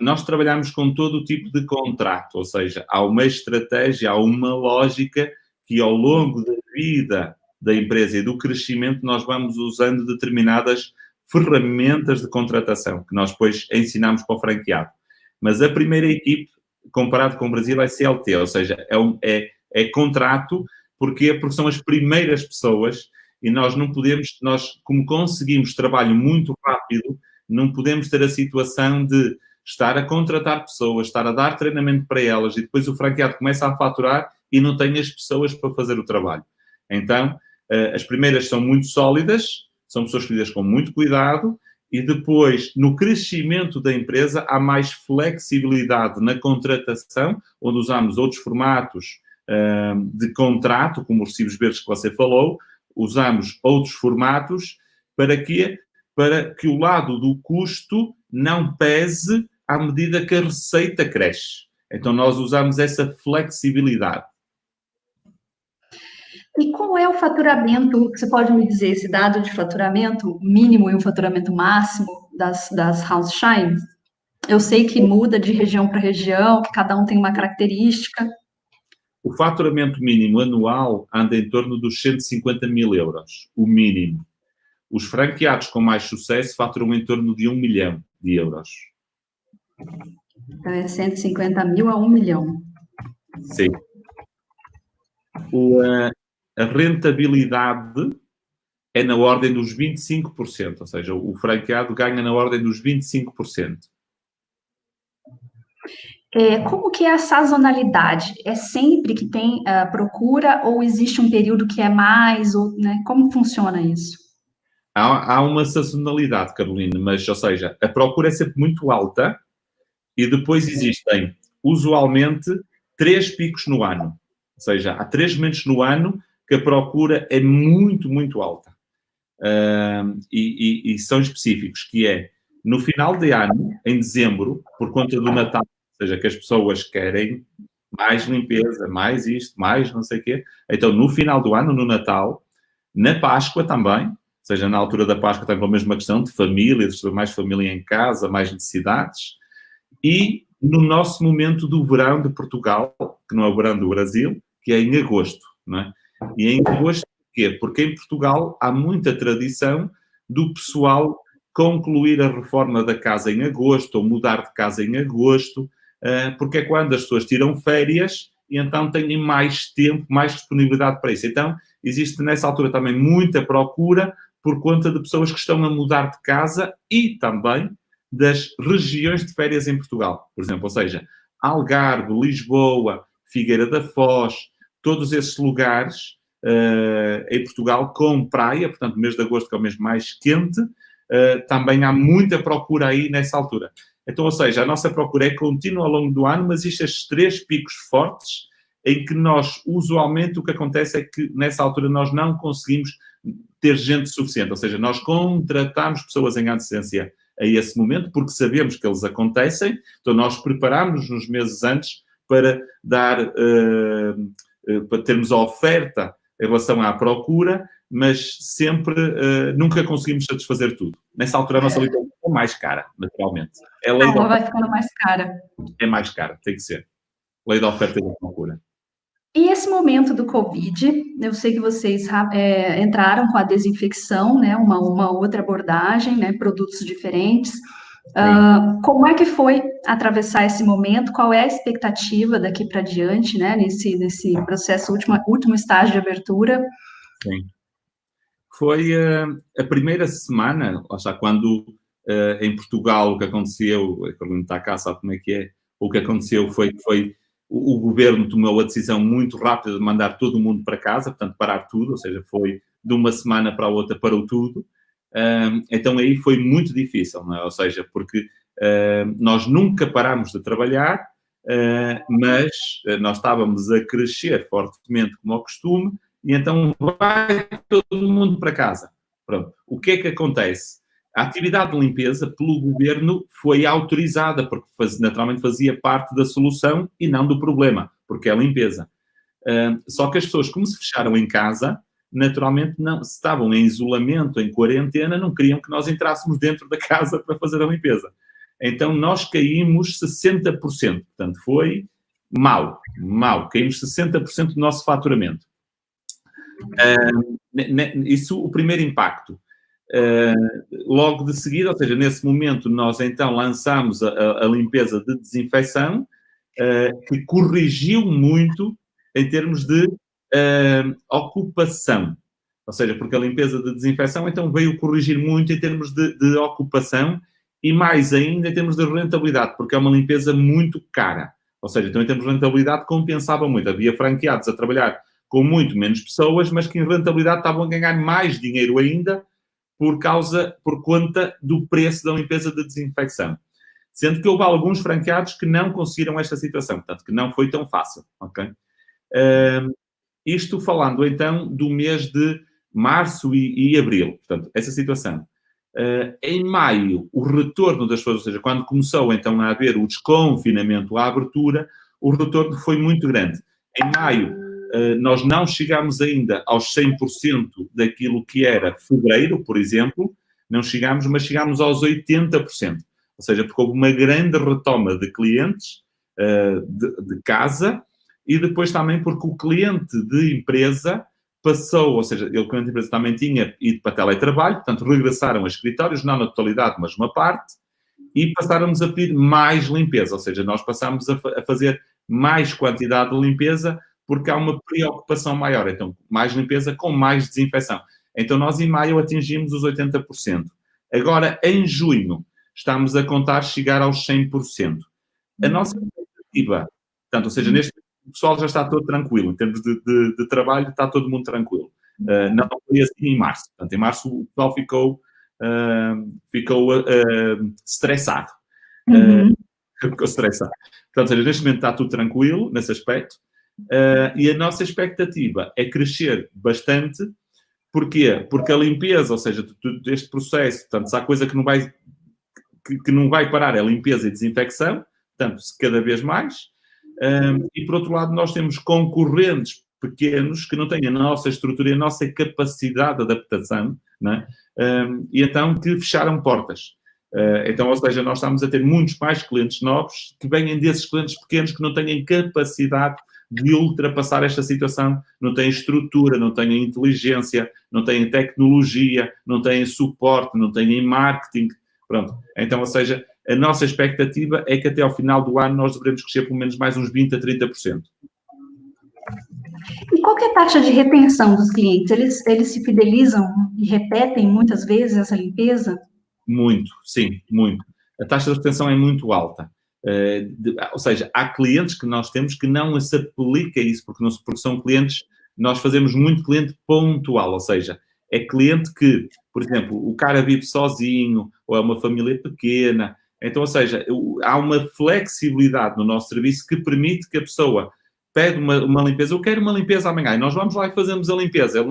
Speaker 2: Nós trabalhamos com todo o tipo de contrato, ou seja, há uma estratégia, há uma lógica que ao longo da vida da empresa e do crescimento nós vamos usando determinadas ferramentas de contratação, que nós depois ensinamos para o franqueado. Mas a primeira equipe, comparado com o Brasil, é CLT, ou seja, é contrato, porque são as primeiras pessoas e nós não podemos, como conseguimos trabalho muito rápido, não podemos ter a situação de estar a contratar pessoas, estar a dar treinamento para elas e depois o franqueado começa a faturar e não tem as pessoas para fazer o trabalho. Então, as primeiras são muito sólidas, são pessoas escolhidas com muito cuidado e depois, no crescimento da empresa, há mais flexibilidade na contratação, onde usamos outros formatos de contrato, como os recibos verdes que você falou, usamos outros formatos para quê? Para que o lado do custo não pese à medida que a receita cresce. Então, nós usamos essa flexibilidade.
Speaker 1: E qual é o faturamento, você pode me dizer esse dado de faturamento mínimo e o faturamento máximo das house shines? Eu sei que muda de região para região, que cada um tem uma característica.
Speaker 2: O faturamento mínimo anual anda em torno dos 150 mil euros, o mínimo. Os franqueados com mais sucesso faturam em torno de 1 milhão de euros.
Speaker 1: Então, é 150 mil a 1 milhão.
Speaker 2: Sim. A rentabilidade é na ordem dos 25%, ou seja, o franqueado ganha na ordem dos 25%.
Speaker 1: Como que é a sazonalidade? É sempre que tem procura ou existe um período que é mais? Ou, né? Como funciona isso?
Speaker 2: Há uma sazonalidade, Carolina, mas, ou seja, a procura é sempre muito alta e depois existem, usualmente, 3 picos no ano. Ou seja, há 3 momentos no ano que a procura é muito, muito alta. E são específicos, que é, no final de ano, em dezembro, por conta do Natal, ou seja, que as pessoas querem mais limpeza, mais isto, mais não sei o quê. Então, no final do ano, no Natal, na Páscoa também, ou seja, na altura da Páscoa também com a mesma questão de família, de mais família em casa, mais necessidades. E no nosso momento do verão de Portugal, que não é o verão do Brasil, que é em agosto, não é? E em agosto, porquê? Porque em Portugal há muita tradição do pessoal concluir a reforma da casa em agosto ou mudar de casa em agosto, porque é quando as pessoas tiram férias e então têm mais tempo, mais disponibilidade para isso. Então, existe nessa altura também muita procura por conta de pessoas que estão a mudar de casa e também das regiões de férias em Portugal, por exemplo, ou seja, Algarve, Lisboa, Figueira da Foz, todos esses lugares em Portugal com praia, portanto, mês de agosto que é o mês mais quente, também há muita procura aí nessa altura. Então, ou seja, a nossa procura é contínua ao longo do ano, mas estes 3 picos fortes em que nós, usualmente, o que acontece é que nessa altura nós não conseguimos ter gente suficiente, ou seja, nós contratamos pessoas em antecedência a esse momento, porque sabemos que eles acontecem, então nós preparamos nos meses antes para dar, para termos a oferta em relação à procura, mas sempre, nunca conseguimos satisfazer tudo. Nessa altura a nossa limpeza é mais cara, naturalmente.
Speaker 1: Ela vai ficando mais cara.
Speaker 2: É mais cara, tem que ser. Lei da oferta e da procura.
Speaker 1: E esse momento do Covid, eu sei que vocês entraram com a desinfecção, né, uma outra abordagem, né, produtos diferentes. Como é que foi atravessar esse momento? Qual é a expectativa daqui para diante, né, nesse processo, último estágio de abertura?
Speaker 2: Sim. Foi a primeira semana, ou seja, quando em Portugal o que aconteceu, a Carolina está cá, sabe como é que é, o que aconteceu foi que o governo tomou a decisão muito rápida de mandar todo mundo para casa, portanto, parar tudo, ou seja, foi de uma semana para a outra, parou tudo. Então aí foi muito difícil, não é? Ou seja, porque nós nunca parámos de trabalhar, mas nós estávamos a crescer fortemente como ao costume, e então vai todo mundo para casa. Pronto. O que é que acontece? A atividade de limpeza, pelo governo, foi autorizada, porque naturalmente fazia parte da solução e não do problema, porque é a limpeza. Só que as pessoas, como se fecharam em casa, naturalmente não, se estavam em isolamento, em quarentena, não queriam que nós entrássemos dentro da casa para fazer a limpeza. Então nós caímos 60%. Portanto, foi mau. Caímos 60% do nosso faturamento. Isso, o primeiro impacto. Logo de seguida, ou seja, nesse momento, nós então lançámos a limpeza de desinfecção, que corrigiu muito em termos de ocupação. Ou seja, porque a limpeza de desinfecção então veio corrigir muito em termos de ocupação e mais ainda em termos de rentabilidade, porque é uma limpeza muito cara. Ou seja, então em termos de rentabilidade compensava muito. Havia franqueados a trabalhar com muito menos pessoas, mas que em rentabilidade estavam a ganhar mais dinheiro ainda por conta do preço da limpeza de desinfecção. Sendo que houve alguns franqueados que não conseguiram esta situação, portanto, que não foi tão fácil, ok? Isto falando, então, do mês de março e abril, portanto, essa situação. Em maio, o retorno das pessoas, ou seja, quando começou, então, a haver o desconfinamento, a abertura, o retorno foi muito grande. Em maio, nós não chegámos ainda aos 100% daquilo que era fevereiro, por exemplo, não chegámos, mas chegámos aos 80%. Ou seja, porque houve uma grande retoma de clientes de casa e depois também porque o cliente de empresa passou, ou seja, o cliente de empresa também tinha ido para teletrabalho, portanto, regressaram a escritórios, não na totalidade, mas uma parte, e passaram-nos a pedir mais limpeza, ou seja, nós passámos a fazer mais quantidade de limpeza porque há uma preocupação maior. Então, mais limpeza com mais desinfecção. Então, nós em maio atingimos os 80%. Agora, em junho, estamos a contar chegar aos 100%. A nossa expectativa, portanto, ou seja, neste momento o pessoal já está todo tranquilo, em termos de trabalho está todo mundo tranquilo. Não foi assim em março. Portanto, em março o pessoal ficou estressado. Ficou estressado. Portanto, ou seja, neste momento está tudo tranquilo nesse aspecto. e a nossa expectativa é crescer bastante. Porquê? Porque a limpeza, ou seja, este processo, portanto, se há coisa que não vai parar é a limpeza e desinfecção, portanto, cada vez mais. E, por outro lado, nós temos concorrentes pequenos que não têm a nossa estrutura e a nossa capacidade de adaptação, não é? E então que fecharam portas. Então, ou seja, nós estamos a ter muitos mais clientes novos que vêm desses clientes pequenos que não têm capacidade de ultrapassar esta situação, não têm estrutura, não têm inteligência, não têm tecnologia, não têm suporte, não têm marketing. Pronto. Então, ou seja, a nossa expectativa é que até ao final do ano nós devemos crescer pelo menos mais uns 20% a 30%.
Speaker 1: E qual que é a taxa de retenção dos clientes? Eles se fidelizam e repetem muitas vezes essa limpeza?
Speaker 2: Muito, sim, muito. A taxa de retenção é muito alta. Ou seja, há clientes que nós temos que não se aplica isso, porque são clientes, nós fazemos muito cliente pontual, ou seja, é cliente que, por exemplo, o cara vive sozinho, ou é uma família pequena, então, ou seja, há uma flexibilidade no nosso serviço que permite que a pessoa pede uma limpeza, eu quero uma limpeza amanhã, e nós vamos lá e fazemos a limpeza,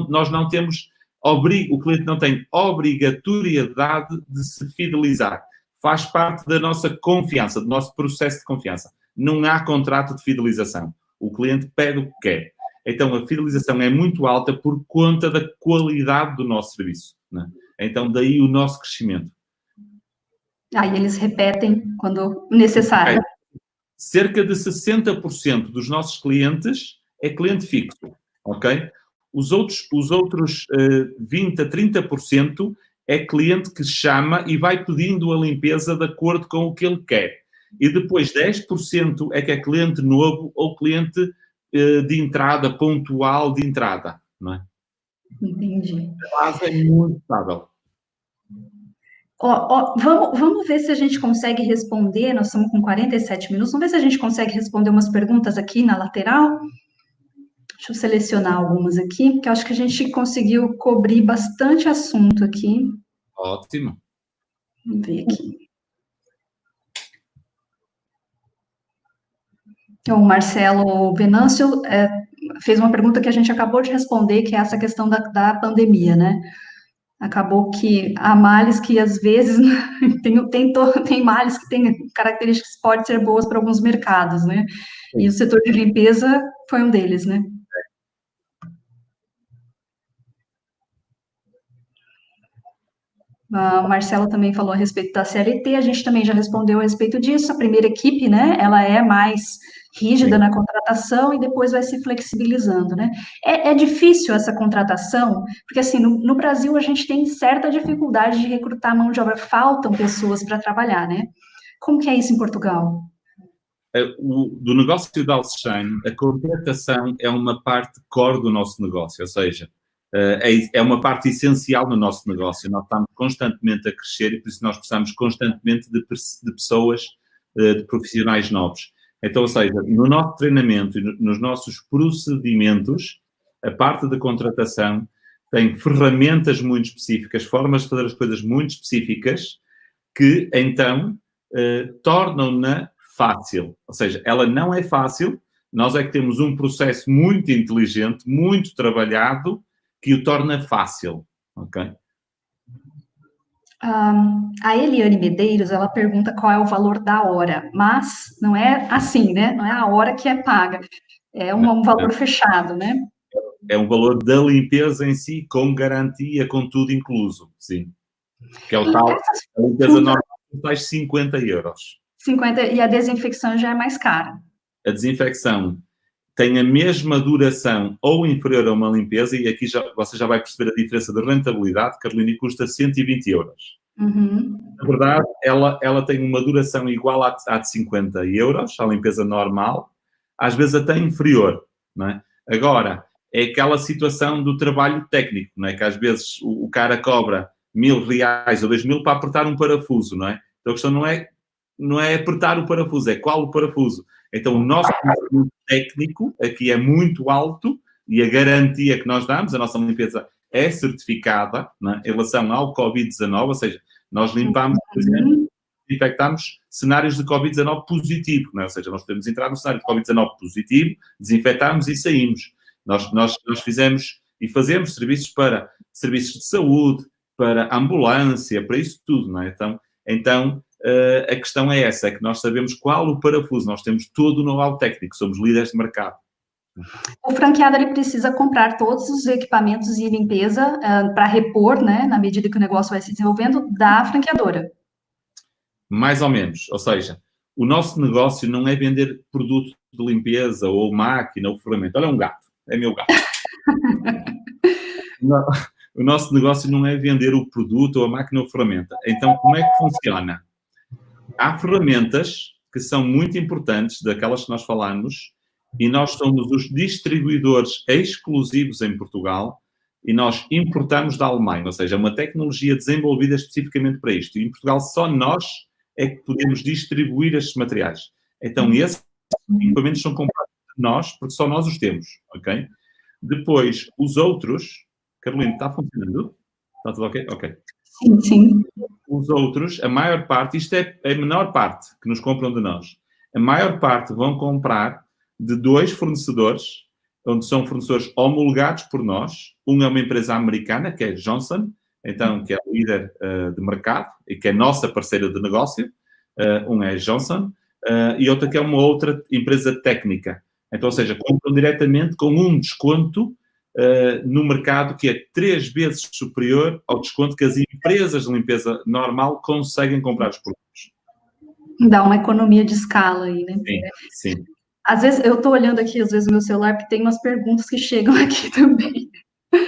Speaker 2: nós não temos, o cliente não tem obrigatoriedade de se fidelizar. Faz parte da nossa confiança, do nosso processo de confiança. Não há contrato de fidelização. O cliente pede o que quer. Então, a fidelização é muito alta por conta da qualidade do nosso serviço, né? Então, daí o nosso crescimento.
Speaker 1: Aí eles repetem quando necessário.
Speaker 2: Cerca de 60% dos nossos clientes é cliente fixo, ok? Os outros 20% a 30% é cliente que chama e vai pedindo a limpeza de acordo com o que ele quer. E depois 10% é que é cliente novo ou cliente de entrada, pontual de entrada, não é?
Speaker 1: Entendi.
Speaker 2: A base é muito estável.
Speaker 1: Vamos ver se a gente consegue responder, nós estamos com 47 minutos, vamos ver se a gente consegue responder umas perguntas aqui na lateral. Deixa eu selecionar algumas aqui, porque eu acho que a gente conseguiu cobrir bastante assunto aqui.
Speaker 2: Ótimo.
Speaker 1: Vamos ver aqui. Então, o Marcelo Venâncio fez uma pergunta que a gente acabou de responder, que é essa questão da pandemia, né? Acabou que há males que, às vezes, tem males que têm características que podem ser boas para alguns mercados, né? E o setor de limpeza foi um deles, né? A Marcela também falou a respeito da CLT, a gente também já respondeu a respeito disso. A primeira equipe, né, ela é mais rígida na contratação e depois vai se flexibilizando, né? É difícil essa contratação, porque, assim, no Brasil a gente tem certa dificuldade de recrutar mão de obra, faltam pessoas para trabalhar, né? Como que é isso em Portugal?
Speaker 2: Do negócio da Alsheim, a contratação é uma parte core do nosso negócio, ou seja, é uma parte essencial no nosso negócio. Nós estamos constantemente a crescer e por isso nós precisamos constantemente de pessoas, de profissionais novos. Então, ou seja, no nosso treinamento e nos nossos procedimentos, a parte da contratação tem ferramentas muito específicas, formas de fazer as coisas muito específicas que, então, tornam-na fácil. Ou seja, ela não é fácil, nós é que temos um processo muito inteligente, muito trabalhado, que o torna fácil, ok?
Speaker 1: A Eliane Medeiros, ela pergunta qual é o valor da hora, mas não é assim, né? Não é a hora que é paga, é um valor fechado, né?
Speaker 2: É um valor da limpeza em si, com garantia, com tudo incluso, sim. Que é o tal, a limpeza normal faz 50 euros.
Speaker 1: 50, e a desinfecção já é mais cara.
Speaker 2: A desinfecção tem a mesma duração ou inferior a uma limpeza, e aqui você já vai perceber a diferença de rentabilidade, Carolina, e custa 120 euros.
Speaker 1: Uhum.
Speaker 2: Na verdade, ela tem uma duração igual à de 50 euros, à limpeza normal, às vezes até inferior, não é? Agora, é aquela situação do trabalho técnico, não é? Que às vezes o cara cobra 1.000 reais ou 2.000 para apertar um parafuso, não é? Então a questão não é apertar o parafuso, é qual o parafuso. Então, o nosso conhecimento técnico aqui é muito alto e a garantia que nós damos, a nossa limpeza é certificada, né, em relação ao Covid-19, ou seja, nós limpamos, por exemplo, infectarmos cenários de Covid-19 positivo, não é? Ou seja, nós podemos entrar no cenário de Covid-19 positivo, desinfetarmos e saímos. Nós fizemos e fazemos serviços para serviços de saúde, para ambulância, para isso tudo, não é? Então a questão é essa, é que nós sabemos qual o parafuso, nós temos todo o know-how técnico, somos líderes de mercado.
Speaker 1: O franqueado ele precisa comprar todos os equipamentos de limpeza para repor, né, na medida que o negócio vai se desenvolvendo, da franqueadora.
Speaker 2: Mais ou menos, ou seja, o nosso negócio não é vender produto de limpeza ou máquina ou ferramenta. Olha um gato, é meu gato. Não, o nosso negócio não é vender o produto ou a máquina ou a ferramenta. Então, como é que funciona? Há ferramentas que são muito importantes, daquelas que nós falamos, e nós somos os distribuidores exclusivos em Portugal e nós importamos da Alemanha, ou seja, uma tecnologia desenvolvida especificamente para isto. E em Portugal só nós é que podemos distribuir estes materiais. Então, esses equipamentos são comprados de nós, porque só nós os temos, ok? Depois, os outros... Carolina, está funcionando? Está tudo ok? Ok.
Speaker 1: Sim, sim.
Speaker 2: Os outros, a maior parte, isto é a menor parte que nos compram de nós. A maior parte vão comprar de 2 fornecedores, onde são fornecedores homologados por nós. Um é uma empresa americana, que é Johnson, então, que é líder de mercado e que é nossa parceira de negócio. Um é Johnson e outra que é uma outra empresa técnica. Então, ou seja, compram diretamente com um desconto no mercado que é 3 vezes superior ao desconto que as empresas de limpeza normal conseguem comprar os produtos.
Speaker 1: Dá uma economia de escala aí, né?
Speaker 2: Sim, sim.
Speaker 1: Às vezes, eu estou olhando aqui, às vezes, no meu celular, porque tem umas perguntas que chegam aqui também.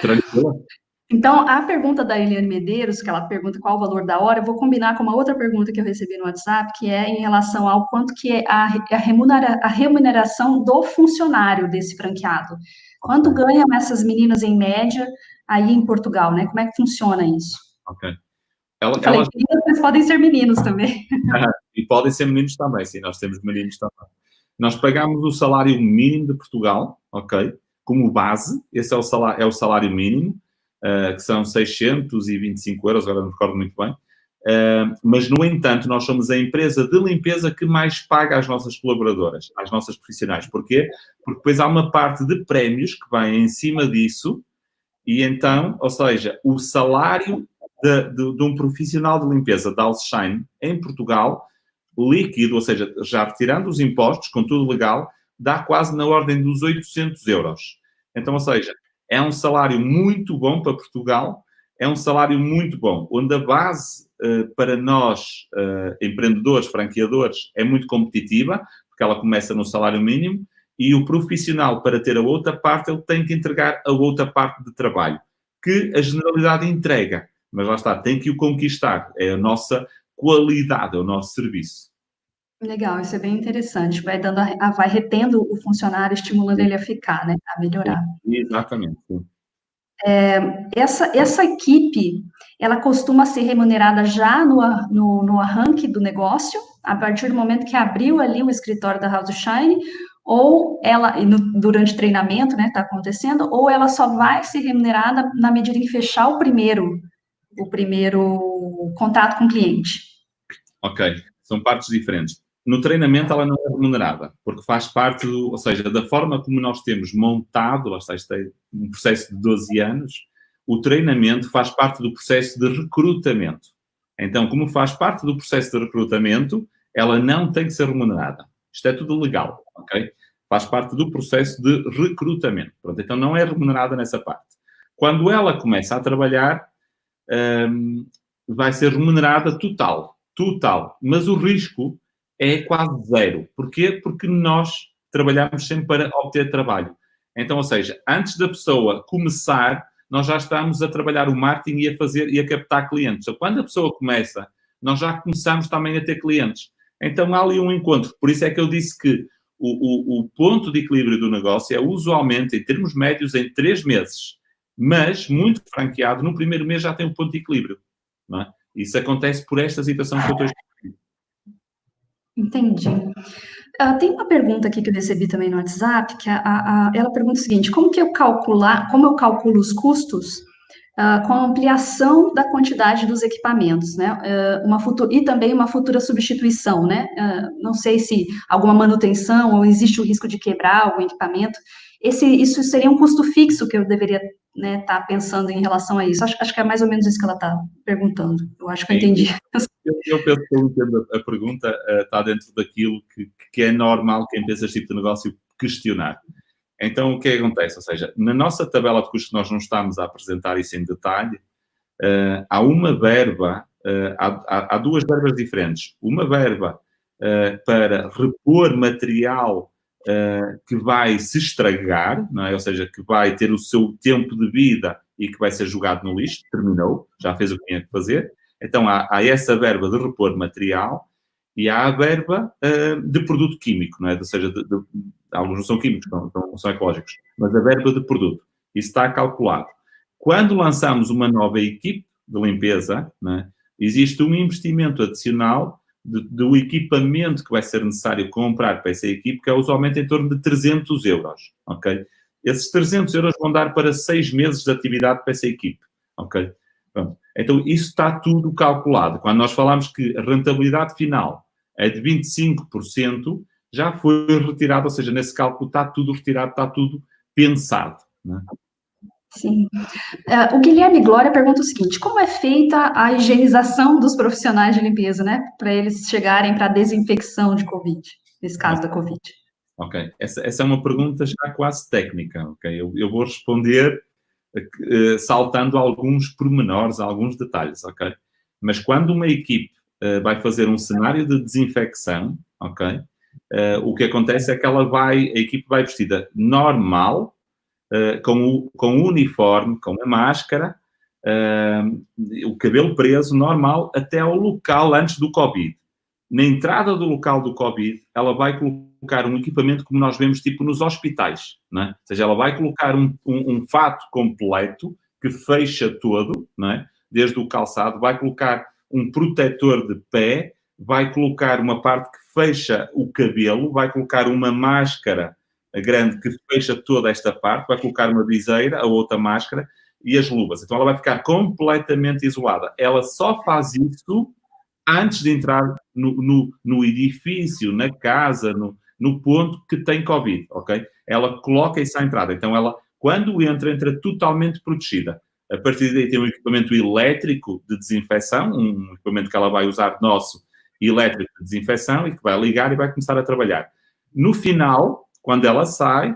Speaker 2: Tranquilo.
Speaker 1: Então, a pergunta da Eliane Medeiros, que ela pergunta qual o valor da hora, eu vou combinar com uma outra pergunta que eu recebi no WhatsApp, que é em relação ao quanto que é a remuneração do funcionário desse franqueado. Quanto ganham essas meninas, em média, aí em Portugal, né? Como é que funciona isso?
Speaker 2: Ok.
Speaker 1: Eu falei, meninas, mas podem ser meninos também.
Speaker 2: E podem ser meninos também, sim, nós temos meninos também. Nós pagamos o salário mínimo de Portugal, ok? Como base, esse é o salário mínimo, que são 625 euros, agora não me recordo muito bem. Mas, no entanto, nós somos a empresa de limpeza que mais paga às nossas colaboradoras, às nossas profissionais. Porquê? Porque depois há uma parte de prémios que vem em cima disso e então, ou seja, o salário de um profissional de limpeza da Alshine em Portugal, líquido, ou seja, já retirando os impostos, com tudo legal, dá quase na ordem dos 800 euros. Então, ou seja, é um salário muito bom para Portugal, é um salário muito bom, onde a base para nós, empreendedores, franqueadores, é muito competitiva, porque ela começa no salário mínimo, e o profissional, para ter a outra parte, ele tem que entregar a outra parte de trabalho, que a generalidade entrega, mas lá está, tem que o conquistar, é a nossa qualidade, é o nosso serviço.
Speaker 1: Legal, isso é bem interessante, vai retendo o funcionário, estimulando ele a ficar, né, a melhorar.
Speaker 2: Exatamente, sim.
Speaker 1: Essa equipe, ela costuma ser remunerada já no arranque do negócio, a partir do momento que abriu ali o escritório da House Shine, ou ela, durante o treinamento, né, está acontecendo, ou ela só vai ser remunerada na medida em que fechar o primeiro contrato com o cliente?
Speaker 2: Ok, são partes diferentes. No treinamento ela não é remunerada, porque faz parte, ou seja, da forma como nós temos montado, lá está, isto é um processo de 12 anos, o treinamento faz parte do processo de recrutamento. Então, como faz parte do processo de recrutamento, ela não tem que ser remunerada. Isto é tudo legal, ok? Faz parte do processo de recrutamento. Pronto, então não é remunerada nessa parte. Quando ela começa a trabalhar, vai ser remunerada total, mas o risco é quase zero. Porquê? Porque nós trabalhamos sempre para obter trabalho. Então, ou seja, antes da pessoa começar, nós já estamos a trabalhar o marketing e a captar clientes. Então, quando a pessoa começa, nós já começamos também a ter clientes. Então, há ali um encontro. Por isso é que eu disse que o ponto de equilíbrio do negócio é usualmente, em termos médios, em 3 meses. Mas, muito franqueado, no primeiro mês já tem um ponto de equilíbrio. Não é? Isso acontece por esta situação que eu estou explicando.
Speaker 1: Entendi. Tem uma pergunta aqui que eu recebi também no WhatsApp, que ela pergunta o seguinte: como eu calculo os custos com a ampliação da quantidade dos equipamentos, né? E também uma futura substituição, né? Não sei se alguma manutenção ou existe o risco de quebrar algum equipamento. Isso seria um custo fixo que eu deveria, né, estar pensando em relação a isso. Acho que é mais ou menos isso que ela está perguntando. Eu acho que eu entendi.
Speaker 2: Eu penso que eu entendo a pergunta, está dentro daquilo que é normal quem pensa este tipo de negócio questionar. Então, o que é que acontece? Ou seja, na nossa tabela de custos, nós não estamos a apresentar isso em detalhe, há uma verba, há duas verbas diferentes. Uma verba para repor material que vai se estragar, não é? Ou seja, que vai ter o seu tempo de vida e que vai ser jogado no lixo, terminou, já fez o que tinha que fazer. Então, há essa verba de repor material e há a verba de produto químico, não é? Ou seja, alguns não são químicos, são ecológicos, mas a verba de produto. Isso está calculado. Quando lançamos uma nova equipe de limpeza, não é? Existe um investimento adicional do equipamento que vai ser necessário comprar para essa equipe, que é usualmente em torno de 300 euros, ok? Esses 300 euros vão dar para 6 meses de atividade para essa equipe, ok? Pronto. Então, isso está tudo calculado. Quando nós falamos que a rentabilidade final é de 25%, já foi retirado, ou seja, nesse cálculo está tudo retirado, está tudo pensado, não é?
Speaker 1: Sim. O Guilherme Glória pergunta o seguinte: como é feita a higienização dos profissionais de limpeza, né? Para eles chegarem para a desinfecção de Covid, nesse caso da Covid.
Speaker 2: Ok. Essa é uma pergunta já quase técnica, ok? Eu vou responder saltando alguns pormenores, alguns detalhes, ok? Mas quando uma equipe vai fazer um cenário de desinfecção, ok? O que acontece é que a equipe vai vestida normal, com o uniforme, com a máscara, o cabelo preso, normal, até ao local antes do Covid. Na entrada do local do Covid, ela vai colocar um equipamento como nós vemos tipo nos hospitais, não é? Ou seja, ela vai colocar um fato completo que fecha todo, não é? Desde o calçado, vai colocar um protetor de pé, vai colocar uma parte que fecha o cabelo, vai colocar uma máscara grande que fecha toda esta parte, vai colocar uma viseira, a outra máscara e as luvas. Então ela vai ficar completamente isolada. Ela só faz isso antes de entrar no edifício, na casa, no ponto que tem Covid, ok? Ela coloca isso à entrada. Então ela, quando entra totalmente protegida. A partir daí tem um equipamento elétrico de desinfecção, um equipamento que ela vai usar nosso, elétrico de desinfecção, e que vai ligar e vai começar a trabalhar. No final, quando ela sai,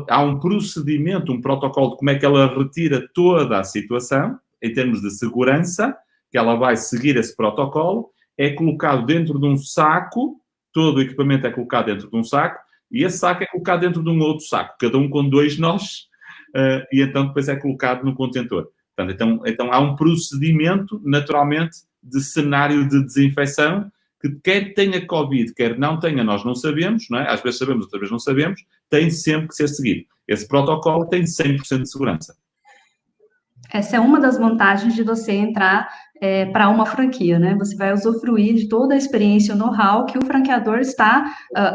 Speaker 2: há um procedimento, um protocolo de como é que ela retira toda a situação, em termos de segurança, que ela vai seguir esse protocolo, é colocado dentro de um saco, todo o equipamento é colocado dentro de um saco, e esse saco é colocado dentro de um outro saco, cada um com 2 nós, e então depois é colocado no contentor. Portanto, então há um procedimento, naturalmente, de cenário de desinfecção, que quer tenha Covid, quer não tenha, nós não sabemos, não é? Às vezes sabemos, outras vezes não sabemos, tem sempre que ser seguido. Esse protocolo tem 100% de segurança.
Speaker 1: Essa é uma das vantagens de você entrar para uma franquia, né? Você vai usufruir de toda a experiência e o know-how que o franqueador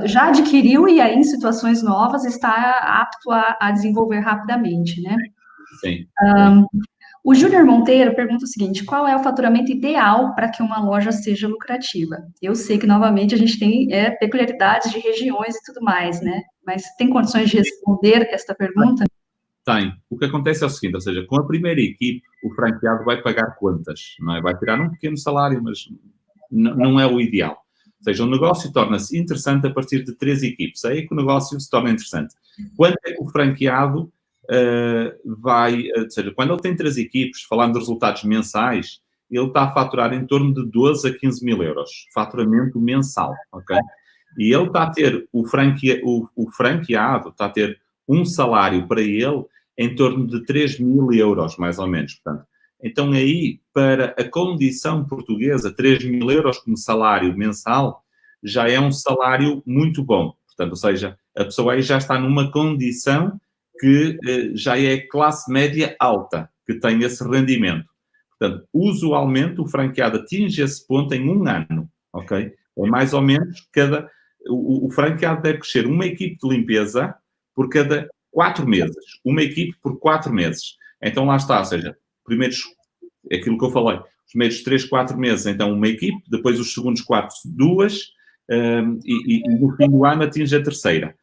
Speaker 1: já adquiriu e aí, em situações novas, está apto a desenvolver rapidamente, né?
Speaker 2: Sim.
Speaker 1: O Júnior Monteiro pergunta o seguinte: qual é o faturamento ideal para que uma loja seja lucrativa? Eu sei que, novamente, a gente tem peculiaridades de regiões e tudo mais, né? Mas tem condições de responder esta pergunta?
Speaker 2: Tem. O que acontece é o seguinte, ou seja, com a primeira equipe, o franqueado vai pagar contas, não é? Vai tirar um pequeno salário, mas não é o ideal. Ou seja, o negócio torna-se interessante a partir de 3 equipes. É aí que o negócio se torna interessante. Quando é que o franqueado ou seja, quando ele tem 3 equipes, falando de resultados mensais, ele está a faturar em torno de 12 a 15 mil euros. Faturamento mensal, ok? E ele está a ter, o franqueado está a ter um salário para ele em torno de 3 mil euros, mais ou menos. Portanto, então aí, para a condição portuguesa, 3 mil euros como salário mensal, já é um salário muito bom. Portanto, ou seja, a pessoa aí já está numa condição que já é classe média alta, que tem esse rendimento. Portanto, usualmente o franqueado atinge esse ponto em 1 ano, ok? É mais ou menos o franqueado deve crescer uma equipe de limpeza por cada 4 meses. Uma equipe por 4 meses. Então, lá está. Ou seja, primeiros, é aquilo que eu falei, os primeiros 3, 4 meses, então uma equipe, depois os segundos 4, 2, e no fim do ano atinge a terceira.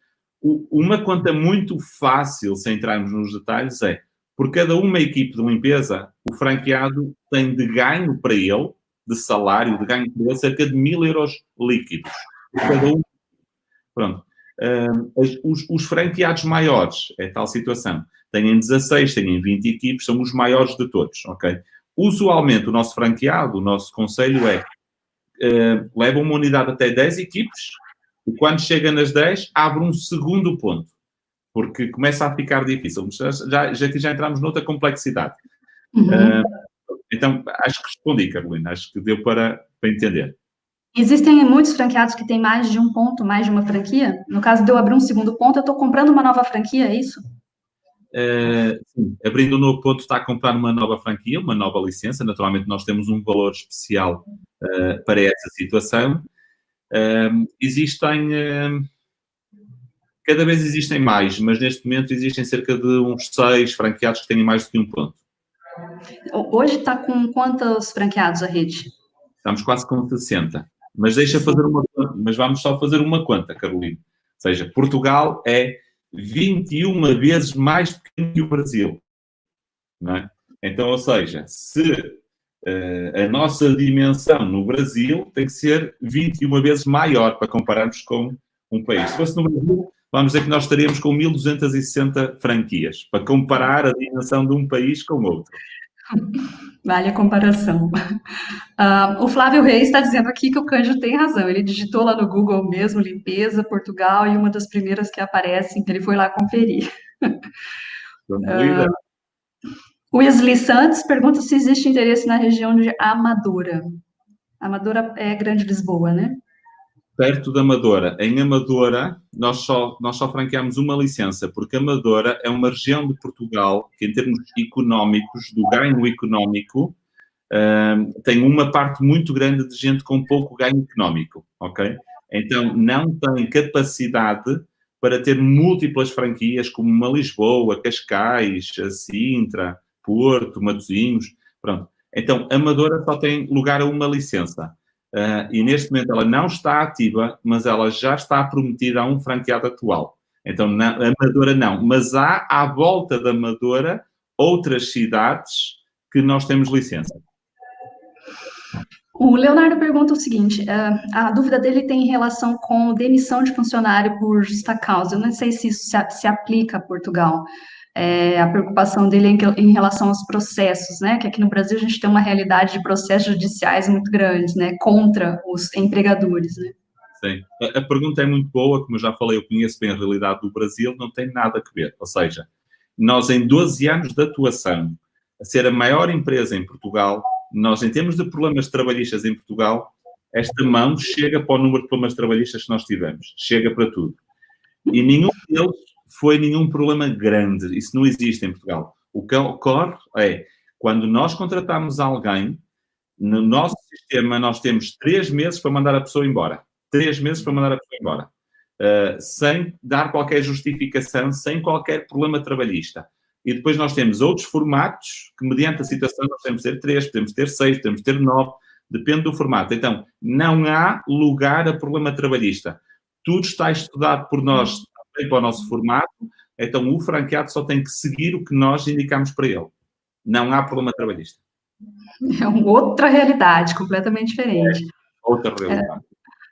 Speaker 2: Uma conta muito fácil, sem entrarmos nos detalhes, é, por cada uma equipe de limpeza, o franqueado tem de ganho para ele, de salário, de ganho para ele, cerca de 1.000 euros líquidos. Por cada um. Pronto. Os franqueados maiores, é tal situação, têm 16, têm 20 equipes, são os maiores de todos, ok? Usualmente, o nosso franqueado, o nosso conselho é, leva uma unidade até 10 equipes, e quando chega nas 10, abre um segundo ponto, porque começa a ficar difícil. Já entramos noutra complexidade. Então, acho que respondi, Carolina, acho que deu para entender.
Speaker 1: Existem muitos franqueados que têm mais de um ponto, mais de uma franquia? No caso de eu abrir um segundo ponto, eu estou comprando uma nova franquia, é isso?
Speaker 2: Sim, abrindo um novo ponto, está a comprar uma nova franquia, uma nova licença. Naturalmente, nós temos um valor especial para essa situação. Cada vez existem mais, mas neste momento existem cerca de uns 6 franqueados que têm mais do que um ponto.
Speaker 1: Hoje está com quantos franqueados a rede?
Speaker 2: Estamos quase com 60. Mas vamos só fazer uma conta, Carolina. Ou seja, Portugal é 21 vezes mais pequeno que o Brasil. Não é? Então, ou seja, se a nossa dimensão no Brasil tem que ser 21 vezes maior para compararmos com um país. Se fosse no Brasil, vamos dizer que nós estaríamos com 1.260 franquias, para comparar a dimensão de um país com outro.
Speaker 1: Vale a comparação. O Flávio Reis está dizendo aqui que o Cândido tem razão. Ele digitou lá no Google mesmo, limpeza, Portugal, e uma das primeiras que aparecem, ele foi lá conferir. O Wesley Santos pergunta se existe interesse na região de Amadora. Amadora é Grande Lisboa, né?
Speaker 2: Perto da Amadora. Em Amadora, nós só franqueamos uma licença, porque Amadora é uma região de Portugal que, em termos económicos, do ganho económico, tem uma parte muito grande de gente com pouco ganho económico, ok? Então, não tem capacidade para ter múltiplas franquias, como uma Lisboa, Cascais, Sintra, Porto, Matosinhos, pronto. Então, Amadora só tem lugar a uma licença. E neste momento ela não está ativa, mas ela já está prometida a um franqueado atual. Então, Amadora não. Mas há, à volta da Amadora, outras cidades que nós temos licença.
Speaker 1: O Leonardo pergunta o seguinte, a dúvida dele tem relação com demissão de funcionário por justa causa. Eu não sei se isso se aplica a Portugal. A preocupação dele é em relação aos processos, né? Que aqui no Brasil a gente tem uma realidade de processos judiciais muito grandes, né? Contra os empregadores, né?
Speaker 2: Sim. A pergunta é muito boa, como eu já falei, eu conheço bem a realidade do Brasil, não tem nada a ver. Ou seja, nós em 12 anos de atuação, a ser a maior empresa em Portugal, nós em termos de problemas trabalhistas em Portugal, esta mão chega para o número de problemas trabalhistas que nós tivemos. Chega para tudo. E nenhum deles foi nenhum problema grande. Isso não existe em Portugal. O que ocorre é, quando nós contratamos alguém, no nosso sistema nós temos 3 meses para mandar a pessoa embora. 3 meses para mandar a pessoa embora. Sem dar qualquer justificação, sem qualquer problema trabalhista. E depois nós temos outros formatos que, mediante a situação, nós podemos ter 3, podemos ter 6, podemos ter 9, depende do formato. Então, não há lugar a problema trabalhista. Tudo está estudado por nós, também para o nosso formato, então o franqueado só tem que seguir o que nós indicamos para ele. Não há problema trabalhista.
Speaker 1: É uma outra realidade, completamente diferente.
Speaker 2: Outra realidade.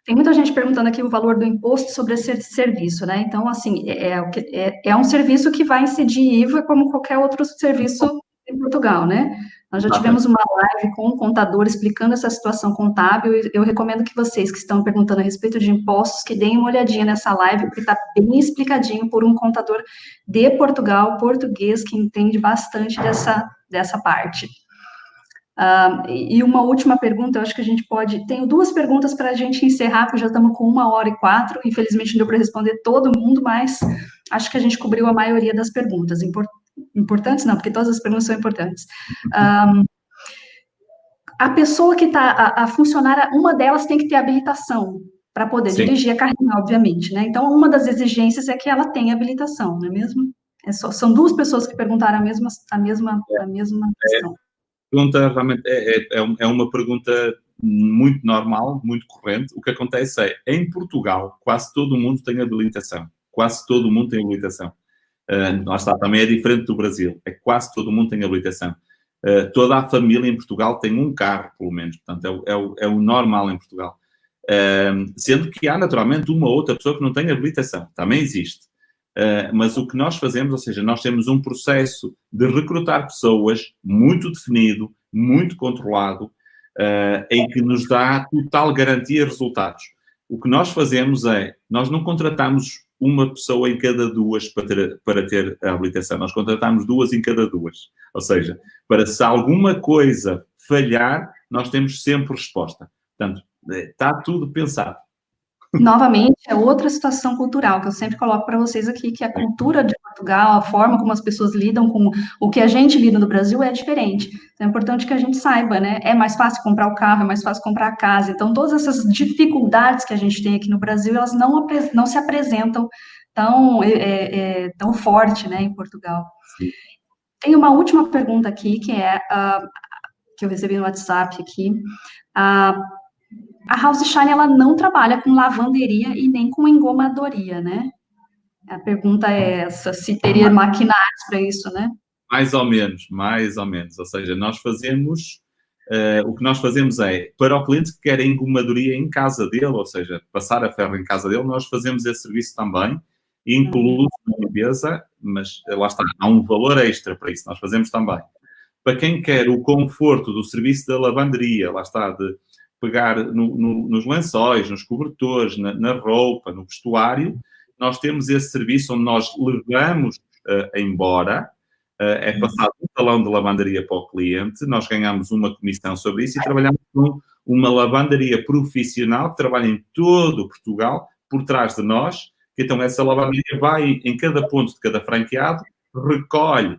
Speaker 1: Tem muita gente perguntando aqui o valor do imposto sobre esse serviço, né? Então, assim, é um serviço que vai incidir IVA como qualquer outro serviço em Portugal, né? Nós já tivemos uma live com um contador explicando essa situação contábil e eu recomendo que vocês que estão perguntando a respeito de impostos, que deem uma olhadinha nessa live, porque está bem explicadinho por um contador de Portugal, português, que entende bastante dessa parte. E uma última pergunta, eu acho que a gente pode... Tenho 2 perguntas para a gente encerrar, porque já estamos com 1h04, infelizmente não deu para responder todo mundo, mas acho que a gente cobriu a maioria das perguntas. Importantes não, porque todas as perguntas são importantes. A pessoa que está, a funcionária, uma delas tem que ter habilitação para poder dirigir a carrinha, obviamente, né? Então, uma das exigências é que ela tenha habilitação, não é mesmo? São 2 pessoas que perguntaram a mesma questão.
Speaker 2: pergunta realmente é uma pergunta muito normal, muito corrente. O que acontece é, em Portugal, quase todo mundo tem habilitação. Quase todo mundo tem habilitação. Lá está, também é diferente do Brasil. É quase todo mundo tem habilitação. Toda a família em Portugal tem um carro, pelo menos. Portanto, é o normal em Portugal. Sendo que há, naturalmente, uma ou outra pessoa que não tem habilitação. Também existe. Mas o que nós fazemos, ou seja, nós temos um processo de recrutar pessoas muito definido, muito controlado, em que nos dá total garantia de resultados. O que nós fazemos é, nós não contratamos uma pessoa em cada duas para ter a habilitação, nós contratamos 2 em cada 2. Ou seja, para se alguma coisa falhar, nós temos sempre resposta. Portanto, está tudo pensado.
Speaker 1: Novamente, é outra situação cultural que eu sempre coloco para vocês aqui, que a cultura de Portugal, a forma como as pessoas lidam com o que a gente lida no Brasil é diferente. Então, é importante que a gente saiba, né? É mais fácil comprar o carro, é mais fácil comprar a casa. Então, todas essas dificuldades que a gente tem aqui no Brasil, elas não se apresentam tão forte, né, em Portugal.
Speaker 2: Sim.
Speaker 1: Tem uma última pergunta aqui, que é que eu recebi no WhatsApp aqui. A House Shine, ela não trabalha com lavanderia e nem com engomadoria, né? A pergunta é essa, se teria maquinários para isso, né?
Speaker 2: Mais ou menos, mais ou menos. Ou seja, nós fazemos, o que nós fazemos é, para o cliente que quer engomadoria em casa dele, ou seja, passar a ferro em casa dele, nós fazemos esse serviço também, incluso na limpeza, mas lá está, há um valor extra para isso, nós fazemos também. Para quem quer o conforto do serviço da lavanderia, lá está, de pegar nos lençóis, nos cobertores, na roupa, no vestuário, nós temos esse serviço onde nós levamos embora, é passado um talão de lavandaria para o cliente, nós ganhamos uma comissão sobre isso e trabalhamos com uma lavandaria profissional que trabalha em todo Portugal, por trás de nós, que então essa lavandaria vai em cada ponto de cada franqueado, recolhe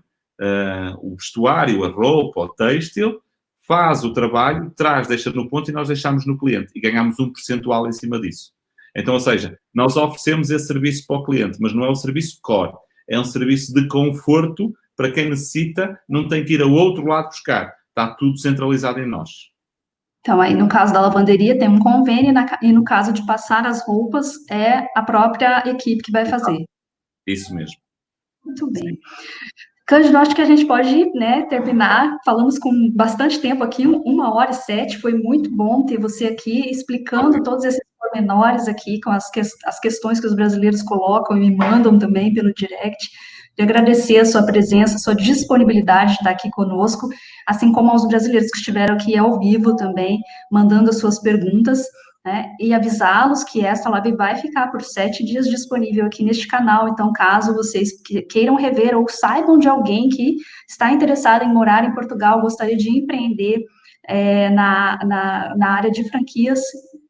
Speaker 2: o vestuário, a roupa, o têxtil, faz o trabalho, deixa no ponto e nós deixamos no cliente e ganhamos um percentual em cima disso. Então, ou seja, nós oferecemos esse serviço para o cliente, mas não é um serviço core, é um serviço de conforto para quem necessita, não tem que ir ao outro lado buscar. Está tudo centralizado em nós.
Speaker 1: Então, aí no caso da lavanderia tem um convênio e no caso de passar as roupas é a própria equipe que vai fazer.
Speaker 2: Isso mesmo.
Speaker 1: Muito bem. Cândido, acho que a gente pode, né, terminar. Falamos com bastante tempo aqui, 1h07. Foi muito bom ter você aqui explicando todos esses pormenores aqui, com as questões que os brasileiros colocam e me mandam também pelo direct. De agradecer a sua presença, a sua disponibilidade de estar aqui conosco, assim como aos brasileiros que estiveram aqui ao vivo também, mandando as suas perguntas. Né, e avisá-los que essa live vai ficar por 7 dias disponível aqui neste canal, então caso vocês queiram rever ou saibam de alguém que está interessado em morar em Portugal, gostaria de empreender na área de franquias,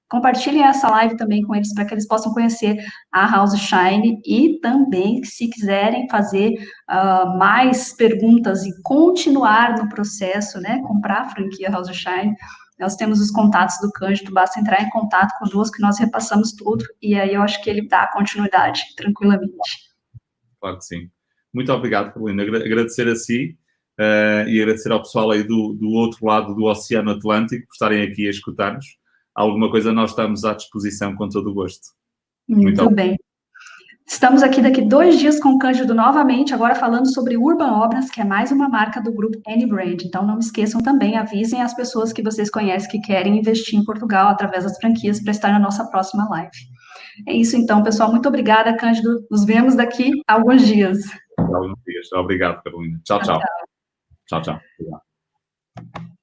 Speaker 1: compartilhem essa live também com eles, para que eles possam conhecer a House Shine, e também, se quiserem fazer mais perguntas e continuar no processo, né, comprar a franquia House Shine, nós temos os contatos do Cândido, basta entrar em contato conosco que nós repassamos tudo, e aí eu acho que ele dá continuidade tranquilamente.
Speaker 2: Claro que sim. Muito obrigado, Carolina. Agradecer a si e agradecer ao pessoal aí do outro lado do Oceano Atlântico por estarem aqui a escutar-nos. Alguma coisa nós estamos à disposição com todo o gosto.
Speaker 1: Muito bem. Estamos aqui daqui 2 dias com o Cândido novamente, agora falando sobre Urban Obras, que é mais uma marca do grupo N-Brand. Então, não esqueçam também, avisem as pessoas que vocês conhecem que querem investir em Portugal através das franquias para estar na nossa próxima live. É isso então, pessoal. Muito obrigada, Cândido. Nos vemos daqui a alguns dias.
Speaker 2: Alguns dias. Obrigado, Carolina. Tchau, tchau. Tchau, tchau. Obrigado.